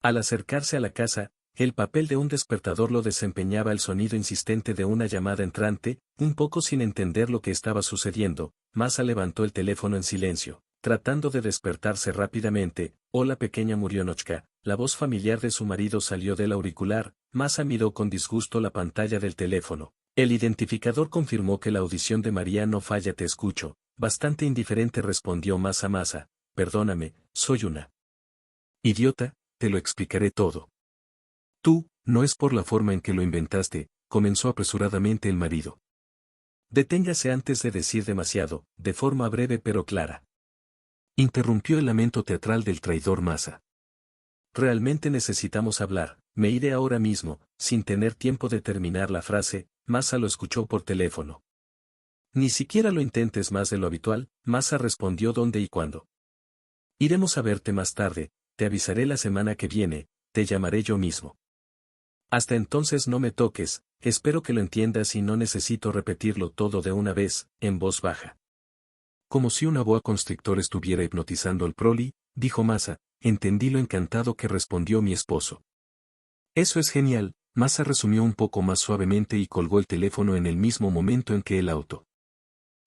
Al acercarse a la casa, el papel de un despertador lo desempeñaba el sonido insistente de una llamada entrante, un poco sin entender lo que estaba sucediendo. Masa levantó el teléfono en silencio, tratando de despertarse rápidamente. Hola pequeña Murionochka, la voz familiar de su marido salió del auricular. Masa miró con disgusto la pantalla del teléfono. El identificador confirmó que la audición de María no falla. Te escucho, bastante indiferente respondió Masa. Perdóname, soy una idiota, te lo explicaré todo. Tú, no es por la forma en que lo inventaste, comenzó apresuradamente el marido. Deténgase antes de decir demasiado, de forma breve pero clara. Interrumpió el lamento teatral del traidor Masa. Realmente necesitamos hablar, me iré ahora mismo, sin tener tiempo de terminar la frase. Masa lo escuchó por teléfono. Ni siquiera lo intentes más de lo habitual, Masa respondió dónde y cuándo. Iremos a verte más tarde, te avisaré la semana que viene, te llamaré yo mismo. Hasta entonces no me toques, espero que lo entiendas y no necesito repetirlo todo de una vez, en voz baja. Como si una boa constrictor estuviera hipnotizando al proli, dijo Masa, entendí lo encantado que respondió mi esposo. Eso es genial, Masa resumió un poco más suavemente y colgó el teléfono en el mismo momento en que el auto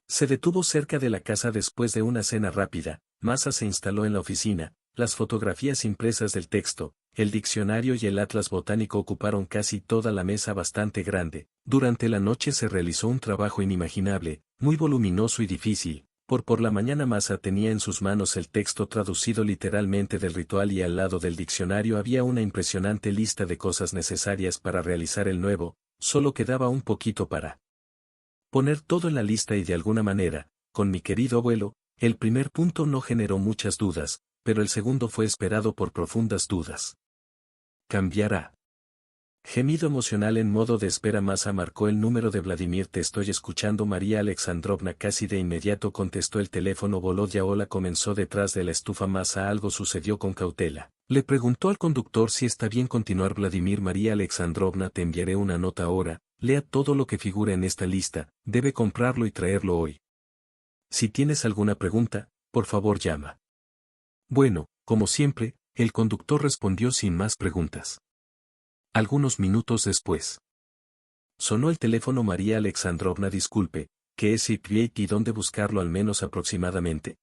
se detuvo cerca de la casa después de una cena rápida. Masa se instaló en la oficina, las fotografías impresas del texto, el diccionario y el atlas botánico ocuparon casi toda la mesa bastante grande. Durante la noche se realizó un trabajo inimaginable, muy voluminoso y difícil. Por la mañana Masa tenía en sus manos el texto traducido literalmente del ritual y al lado del diccionario había una impresionante lista de cosas necesarias para realizar el nuevo, solo quedaba un poquito para poner todo en la lista y de alguna manera, con mi querido abuelo, el primer punto no generó muchas dudas, pero el segundo fue esperado por profundas dudas. Cambiará. Gemido emocional en modo de espera. Masa marcó el número de Vladimir. Te estoy escuchando. María Alexandrovna casi de inmediato contestó el teléfono. Volodya hola comenzó detrás de la estufa. Masa algo sucedió con cautela. Le preguntó al conductor si está bien continuar. Vladimir María Alexandrovna te enviaré una nota ahora, lea todo lo que figura en esta lista, debe comprarlo y traerlo hoy. Si tienes alguna pregunta, por favor llama. Bueno, como siempre, el conductor respondió sin más preguntas. Algunos minutos después. Sonó el teléfono. María Alexandrovna disculpe, ¿qué es Ipviet y dónde buscarlo al menos aproximadamente?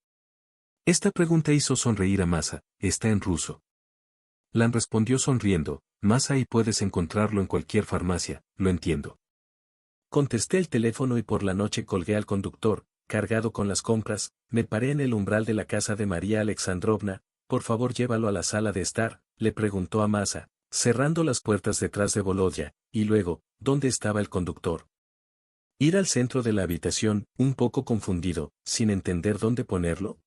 Esta pregunta hizo sonreír a Masa, está en ruso. Lan respondió sonriendo, Masa y puedes encontrarlo en cualquier farmacia, lo entiendo. Contesté el teléfono y por la noche colgué al conductor, cargado con las compras, me paré en el umbral de la casa de María Alexandrovna. Por favor llévalo a la sala de estar, le preguntó a Masa, cerrando las puertas detrás de Volodya, y luego, ¿dónde estaba el conductor? Ir al centro de la habitación, un poco confundido, sin entender dónde ponerlo.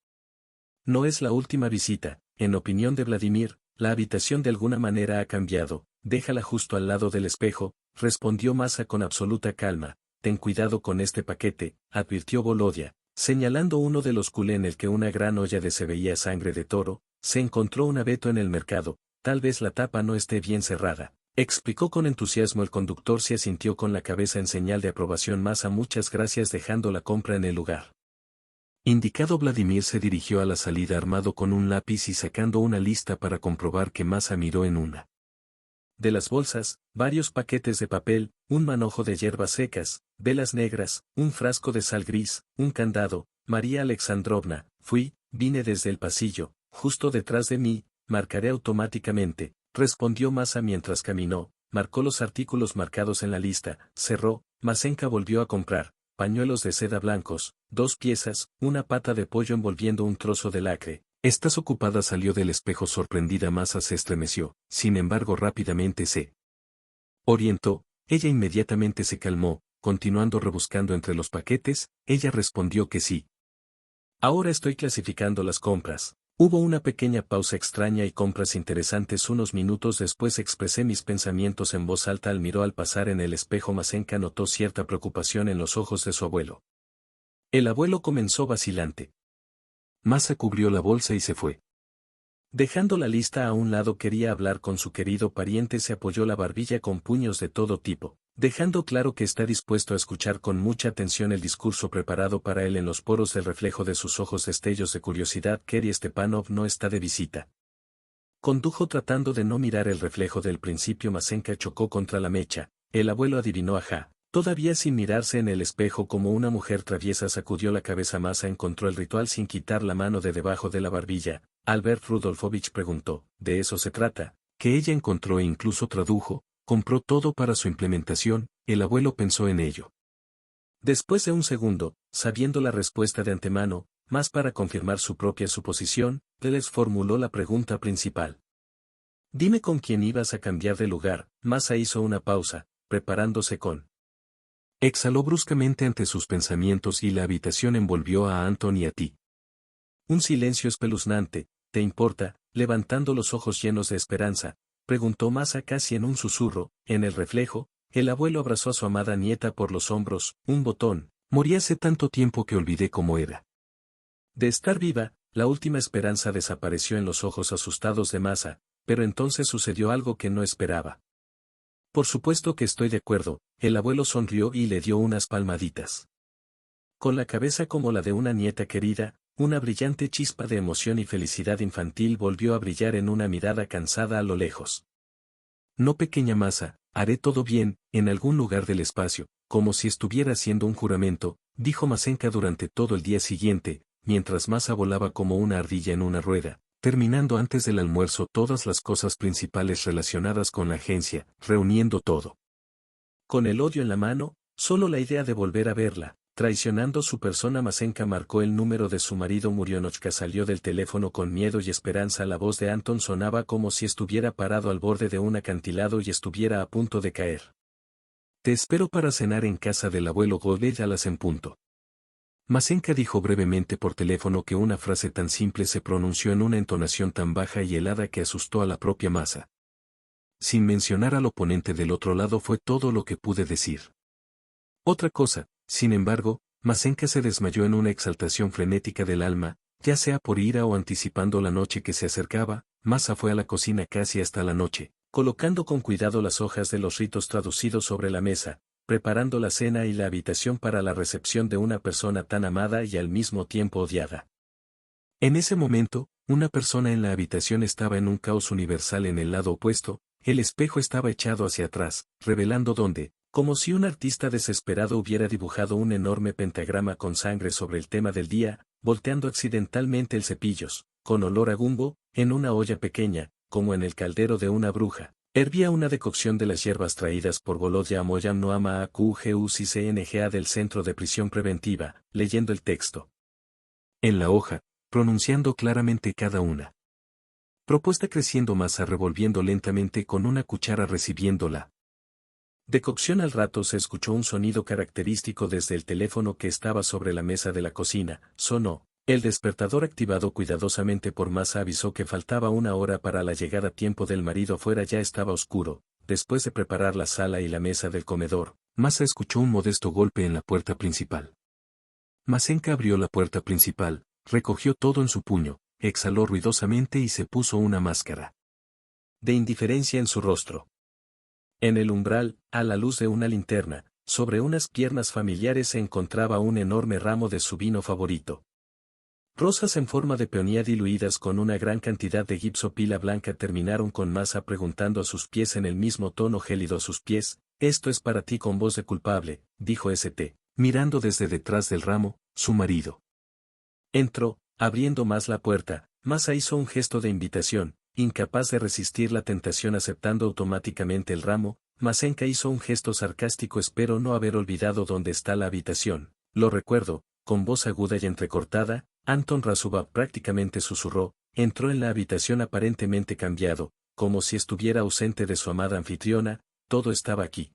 No es la última visita, en opinión de Vladimir, la habitación de alguna manera ha cambiado, déjala justo al lado del espejo, respondió Masa con absoluta calma. Ten cuidado con este paquete, advirtió Volodya, señalando uno de los culé en el que una gran olla de se veía sangre de toro. Se encontró un abeto en el mercado, tal vez la tapa no esté bien cerrada, explicó con entusiasmo el conductor. Se asintió con la cabeza en señal de aprobación. Masa muchas gracias dejando la compra en el lugar indicado. Vladimir se dirigió a la salida armado con un lápiz y sacando una lista para comprobar que Masa miró en una de las bolsas, varios paquetes de papel, un manojo de hierbas secas, velas negras, un frasco de sal gris, un candado. María Alexandrovna, vine desde el pasillo, justo detrás de mí, marcaré automáticamente, respondió Masa mientras caminó, marcó los artículos marcados en la lista, cerró. Masenka volvió a comprar pañuelos de seda blancos, 2 piezas, una pata de pollo envolviendo un trozo de lacre. ¿Estás ocupada? Salió del espejo sorprendida. Masa se estremeció, sin embargo rápidamente se orientó. Ella inmediatamente se calmó, continuando rebuscando entre los paquetes. Ella respondió que sí. Ahora estoy clasificando las compras. Hubo una pequeña pausa extraña y compras interesantes. Unos minutos después expresé mis pensamientos en voz alta. Al miró al pasar en el espejo. Masenka notó cierta preocupación en los ojos de su abuelo. El abuelo comenzó vacilante. Masa cubrió la bolsa y se fue. Dejando la lista a un lado, quería hablar con su querido pariente. Se apoyó la barbilla con puños de todo tipo, dejando claro que está dispuesto a escuchar con mucha atención el discurso preparado para él. En los poros del reflejo de sus ojos destellos de curiosidad. Kerry Stepanov no está de visita, condujo tratando de no mirar el reflejo del principio. Masenka chocó contra la mecha. El abuelo adivinó. Ajá. Todavía sin mirarse en el espejo como una mujer traviesa, sacudió la cabeza. Masa encontró el ritual sin quitar la mano de debajo de la barbilla. Albert Rudolfovich preguntó, ¿de eso se trata? Que ella encontró e incluso tradujo, compró todo para su implementación. El abuelo pensó en ello. Después de un segundo, sabiendo la respuesta de antemano, más para confirmar su propia suposición, les formuló la pregunta principal. Dime con quién ibas a cambiar de lugar. Masa hizo una pausa, preparándose con. Exhaló bruscamente ante sus pensamientos y la habitación envolvió a Anton y a ti. Un silencio espeluznante. ¿Te importa? Levantando los ojos llenos de esperanza, preguntó Masa casi en un susurro. En el reflejo, el abuelo abrazó a su amada nieta por los hombros. Un botón. Morí hace tanto tiempo que olvidé cómo era. De estar viva, la última esperanza desapareció en los ojos asustados de Masa, pero entonces sucedió algo que no esperaba. Por supuesto que estoy de acuerdo. El abuelo sonrió y le dio unas palmaditas. Con la cabeza como la de una nieta querida, una brillante chispa de emoción y felicidad infantil volvió a brillar en una mirada cansada a lo lejos. No, pequeña Masa, haré todo bien. En algún lugar del espacio, como si estuviera haciendo un juramento, dijo Masenka durante todo el día siguiente, mientras Masa volaba como una ardilla en una rueda, terminando antes del almuerzo todas las cosas principales relacionadas con la agencia, reuniendo todo. Con el odio en la mano, solo la idea de volver a verla, traicionando su persona. Masenka marcó el número de su marido. Murionochka salió del teléfono con miedo y esperanza. La voz de Anton sonaba como si estuviera parado al borde de un acantilado y estuviera a punto de caer. Te espero para cenar en casa del abuelo Godel a las en punto. Masenka dijo brevemente por teléfono que una frase tan simple se pronunció en una entonación tan baja y helada que asustó a la propia Masa. Sin mencionar al oponente del otro lado fue todo lo que pude decir. Otra cosa, sin embargo, Masenka se desmayó en una exaltación frenética del alma, ya sea por ira o anticipando la noche que se acercaba. Masa fue a la cocina casi hasta la noche, colocando con cuidado las hojas de los ritos traducidos sobre la mesa, preparando la cena y la habitación para la recepción de una persona tan amada y al mismo tiempo odiada. En ese momento, una persona en la habitación estaba en un caos universal. En el lado opuesto, el espejo estaba echado hacia atrás, revelando dónde, como si un artista desesperado hubiera dibujado un enorme pentagrama con sangre sobre el tema del día, volteando accidentalmente el cepillos, con olor a gumbo, en una olla pequeña, como en el caldero de una bruja. Hervía una decocción de las hierbas traídas por Volodya Amoyam Noama AQGUCCNGA del Centro de Prisión Preventiva, leyendo el texto en la hoja, pronunciando claramente cada una. Propuesta creciendo. Masa revolviendo lentamente con una cuchara recibiéndola. Decocción. Al rato se escuchó un sonido característico desde el teléfono que estaba sobre la mesa de la cocina. Sonó. El despertador activado cuidadosamente por Masa avisó que faltaba una hora para la llegada. Tiempo del marido. Afuera ya estaba oscuro. Después de preparar la sala y la mesa del comedor, Masa escuchó un modesto golpe en la puerta principal. Masenka abrió la puerta principal, recogió todo en su puño, exhaló ruidosamente y se puso una máscara de indiferencia en su rostro. En el umbral, a la luz de una linterna, sobre unas piernas familiares se encontraba un enorme ramo de su vino favorito. Rosas en forma de peonía diluidas con una gran cantidad de gipsopila blanca terminaron con Masa preguntando a sus pies en el mismo tono gélido a sus pies, «Esto es para ti con voz de culpable», dijo mirando desde detrás del ramo, su marido. Entró, abriendo más la puerta. Masa hizo un gesto de invitación, incapaz de resistir la tentación aceptando automáticamente el ramo. Masenka hizo un gesto sarcástico. Espero no haber olvidado dónde está la habitación. Lo recuerdo, con voz aguda y entrecortada. Anton Razubov prácticamente susurró, entró en la habitación aparentemente cambiado, como si estuviera ausente de su amada anfitriona, todo estaba aquí.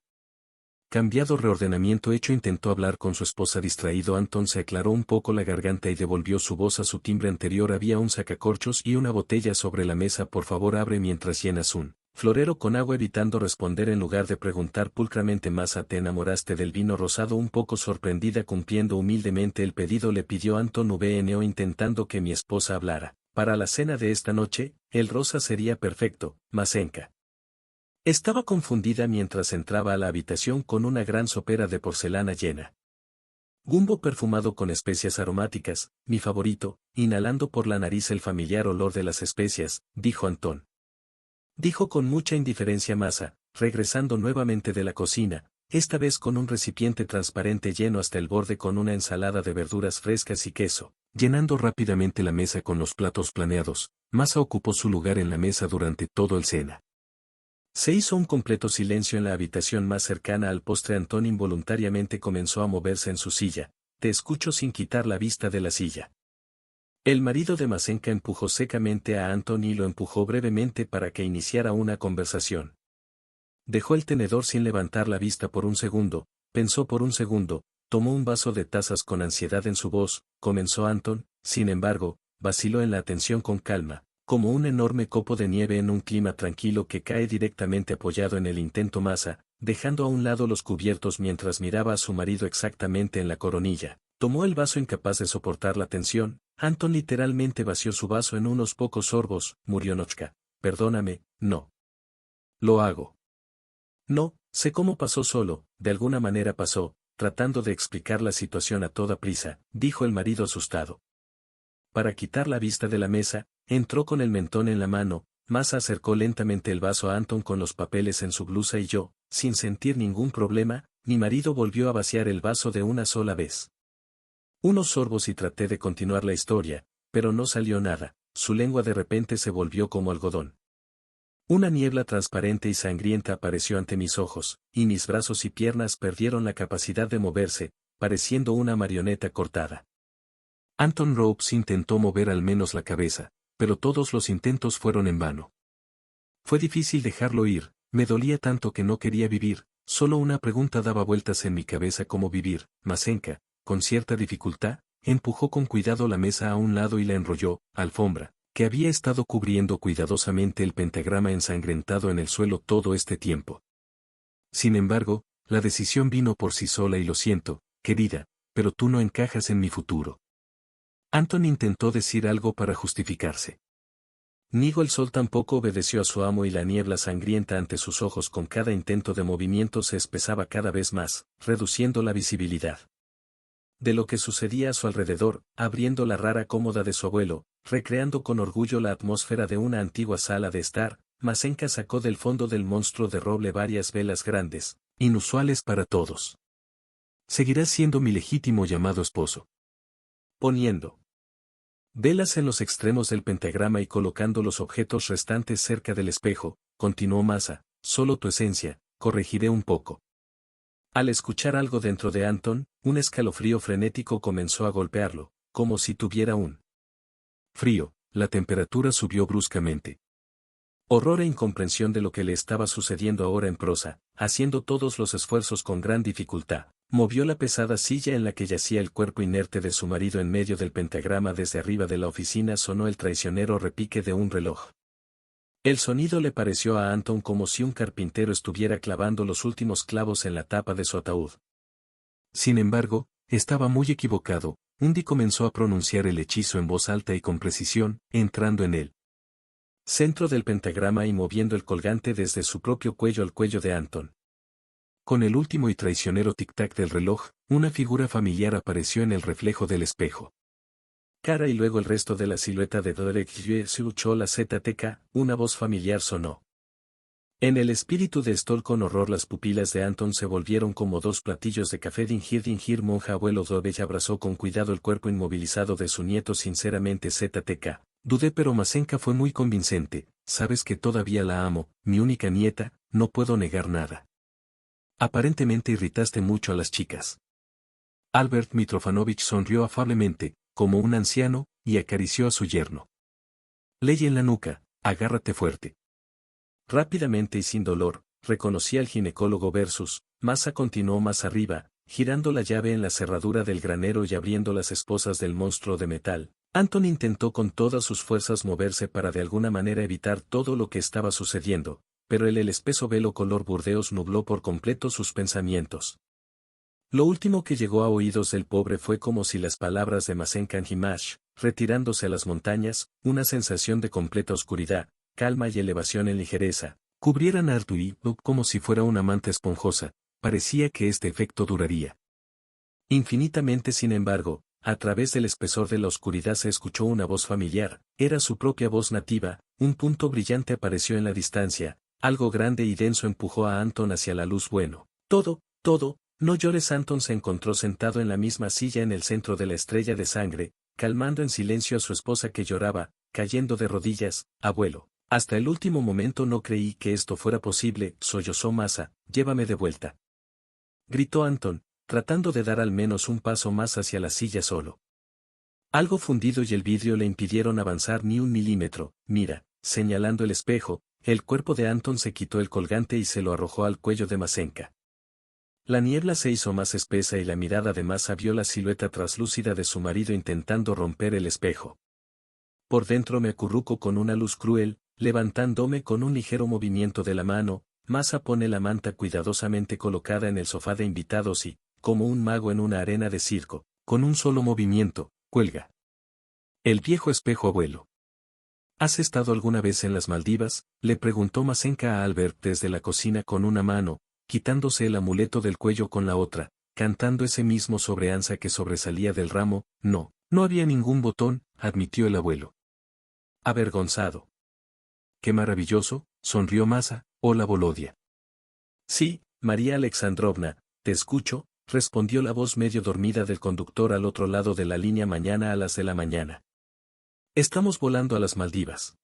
Cambiado reordenamiento hecho intentó hablar con su esposa distraído. Anton se aclaró un poco la garganta y devolvió su voz a su timbre anterior. Había un sacacorchos y una botella sobre la mesa. Por favor abre mientras llenas un florero con agua evitando responder en lugar de preguntar pulcramente. Masa, ¿te enamoraste del vino rosado? Un poco sorprendida cumpliendo humildemente el pedido le pidió Anton VNO intentando que mi esposa hablara. Para la cena de esta noche, el rosa sería perfecto, Masenka. Estaba confundida mientras entraba a la habitación con una gran sopera de porcelana llena. Gumbo perfumado con especias aromáticas, mi favorito, inhalando por la nariz el familiar olor de las especias, dijo Anton. Dijo con mucha indiferencia Masa, regresando nuevamente de la cocina, esta vez con un recipiente transparente lleno hasta el borde con una ensalada de verduras frescas y queso. Llenando rápidamente la mesa con los platos planeados, Masa ocupó su lugar en la mesa durante todo el cena. Se hizo un completo silencio en la habitación más cercana al postre. Anton involuntariamente comenzó a moverse en su silla. Te escucho sin quitar la vista de la silla. El marido de Masenka empujó secamente a Anton y lo empujó brevemente para que iniciara una conversación. Dejó el tenedor sin levantar la vista por un segundo, pensó por un segundo, tomó un vaso de tazas con ansiedad en su voz, comenzó Anton, sin embargo, vaciló en la atención con calma. Como un enorme copo de nieve en un clima tranquilo que cae directamente apoyado en el intento Masa, dejando a un lado los cubiertos mientras miraba a su marido exactamente en la coronilla. Tomó el vaso incapaz de soportar la tensión. Anton literalmente vació su vaso en unos pocos sorbos. Murionochka, perdóname, no. Lo hago. No, sé cómo pasó solo, de alguna manera pasó, tratando de explicar la situación a toda prisa, dijo el marido asustado. Para quitar la vista de la mesa, entró con el mentón en la mano. Masa acercó lentamente el vaso a Anton con los papeles en su blusa y yo, sin sentir ningún problema, mi marido volvió a vaciar el vaso de una sola vez. Unos sorbos y traté de continuar la historia, pero no salió nada, su lengua de repente se volvió como algodón. Una niebla transparente y sangrienta apareció ante mis ojos, y mis brazos y piernas perdieron la capacidad de moverse, pareciendo una marioneta cortada. Anton Ropes intentó mover al menos la cabeza, pero todos los intentos fueron en vano. Fue difícil dejarlo ir, me dolía tanto que no quería vivir, solo una pregunta daba vueltas en mi cabeza: ¿cómo vivir? Masenka, con cierta dificultad, empujó con cuidado la mesa a un lado y la enrolló, alfombra, que había estado cubriendo cuidadosamente el pentagrama ensangrentado en el suelo todo este tiempo. Sin embargo, la decisión vino por sí sola y lo siento, querida, pero tú no encajas en mi futuro. Anton intentó decir algo para justificarse. Nigo el sol tampoco obedeció a su amo y la niebla sangrienta ante sus ojos con cada intento de movimiento se espesaba cada vez más, reduciendo la visibilidad de lo que sucedía a su alrededor, abriendo la rara cómoda de su abuelo, recreando con orgullo la atmósfera de una antigua sala de estar. Masenka sacó del fondo del monstruo de roble varias velas grandes, inusuales para todos. Seguirás siendo mi legítimo llamado esposo. Poniendo velas en los extremos del pentagrama y colocando los objetos restantes cerca del espejo, continuó Masa, solo tu esencia, corregiré un poco. Al escuchar algo dentro de Anton, un escalofrío frenético comenzó a golpearlo, como si tuviera un frío. La temperatura subió bruscamente. Horror e incomprensión de lo que le estaba sucediendo ahora en prosa, haciendo todos los esfuerzos con gran dificultad. Movió la pesada silla en la que yacía el cuerpo inerte de su marido en medio del pentagrama. Desde arriba de la oficina sonó el traicionero repique de un reloj. El sonido le pareció a Anton como si un carpintero estuviera clavando los últimos clavos en la tapa de su ataúd. Sin embargo, estaba muy equivocado. Undy comenzó a pronunciar el hechizo en voz alta y con precisión, entrando en él. Centro del pentagrama y moviendo el colgante desde su propio cuello al cuello de Anton. Con el último y traicionero tic-tac del reloj, una figura familiar apareció en el reflejo del espejo. cara y luego el resto de la silueta de Derek se luchó la ZTK, una voz familiar sonó. En el espíritu de Stoll con horror las pupilas de Anton se volvieron como dos platillos de café. Dingir monja abuelo Dovey abrazó con cuidado el cuerpo inmovilizado de su nieto. Sinceramente ZTK, dudé pero Masenka fue muy convincente, sabes que todavía la amo, mi única nieta, no puedo negar nada. Aparentemente irritaste mucho a las chicas. Albert Mitrofanovich sonrió afablemente, como un anciano, y acarició a su yerno. Ley en la nuca, agárrate fuerte. Rápidamente y sin dolor, reconocí al ginecólogo versus, Masa continuó más arriba, girando la llave en la cerradura del granero y abriendo las esposas del monstruo de metal. Anton intentó con todas sus fuerzas moverse para de alguna manera evitar todo lo que estaba sucediendo, pero el espeso velo color burdeos nubló por completo sus pensamientos. Lo último que llegó a oídos del pobre fue como si las palabras de Masenka Himash, retirándose a las montañas, una sensación de completa oscuridad, calma y elevación en ligereza, cubrieran a Arturi como si fuera una manta esponjosa. Parecía que este efecto duraría infinitamente. Sin embargo, a través del espesor de la oscuridad se escuchó una voz familiar, era su propia voz nativa, un punto brillante apareció en la distancia, algo grande y denso empujó a Anton hacia la luz. Bueno, todo, no llores. Anton se encontró sentado en la misma silla en el centro de la estrella de sangre, calmando en silencio a su esposa que lloraba, cayendo de rodillas. Abuelo. Hasta el último momento no creí que esto fuera posible, sollozó Masa, llévame de vuelta. Gritó Anton, tratando de dar al menos un paso más hacia la silla solo. Algo fundido y el vidrio le impidieron avanzar ni un milímetro. Mira, señalando el espejo, el cuerpo de Anton se quitó el colgante y se lo arrojó al cuello de Masenka. La niebla se hizo más espesa y la mirada de Masa vio la silueta traslúcida de su marido intentando romper el espejo. Por dentro me acurruco con una luz cruel, levantándome con un ligero movimiento de la mano. Masa pone la manta cuidadosamente colocada en el sofá de invitados y, como un mago en una arena de circo, con un solo movimiento, cuelga el viejo espejo. Abuelo. ¿Has estado alguna vez en las Maldivas?, le preguntó Masenka a Albert desde la cocina con una mano, quitándose el amuleto del cuello con la otra, cantando ese mismo sobreanza que sobresalía del ramo. No había ningún botón, admitió el abuelo. Avergonzado. Qué maravilloso, sonrió Masa. Hola Volodia. Sí, María Alexandrovna, te escucho, respondió la voz medio dormida del conductor al otro lado de la línea. Mañana a las de la mañana. Estamos volando a las Maldivas.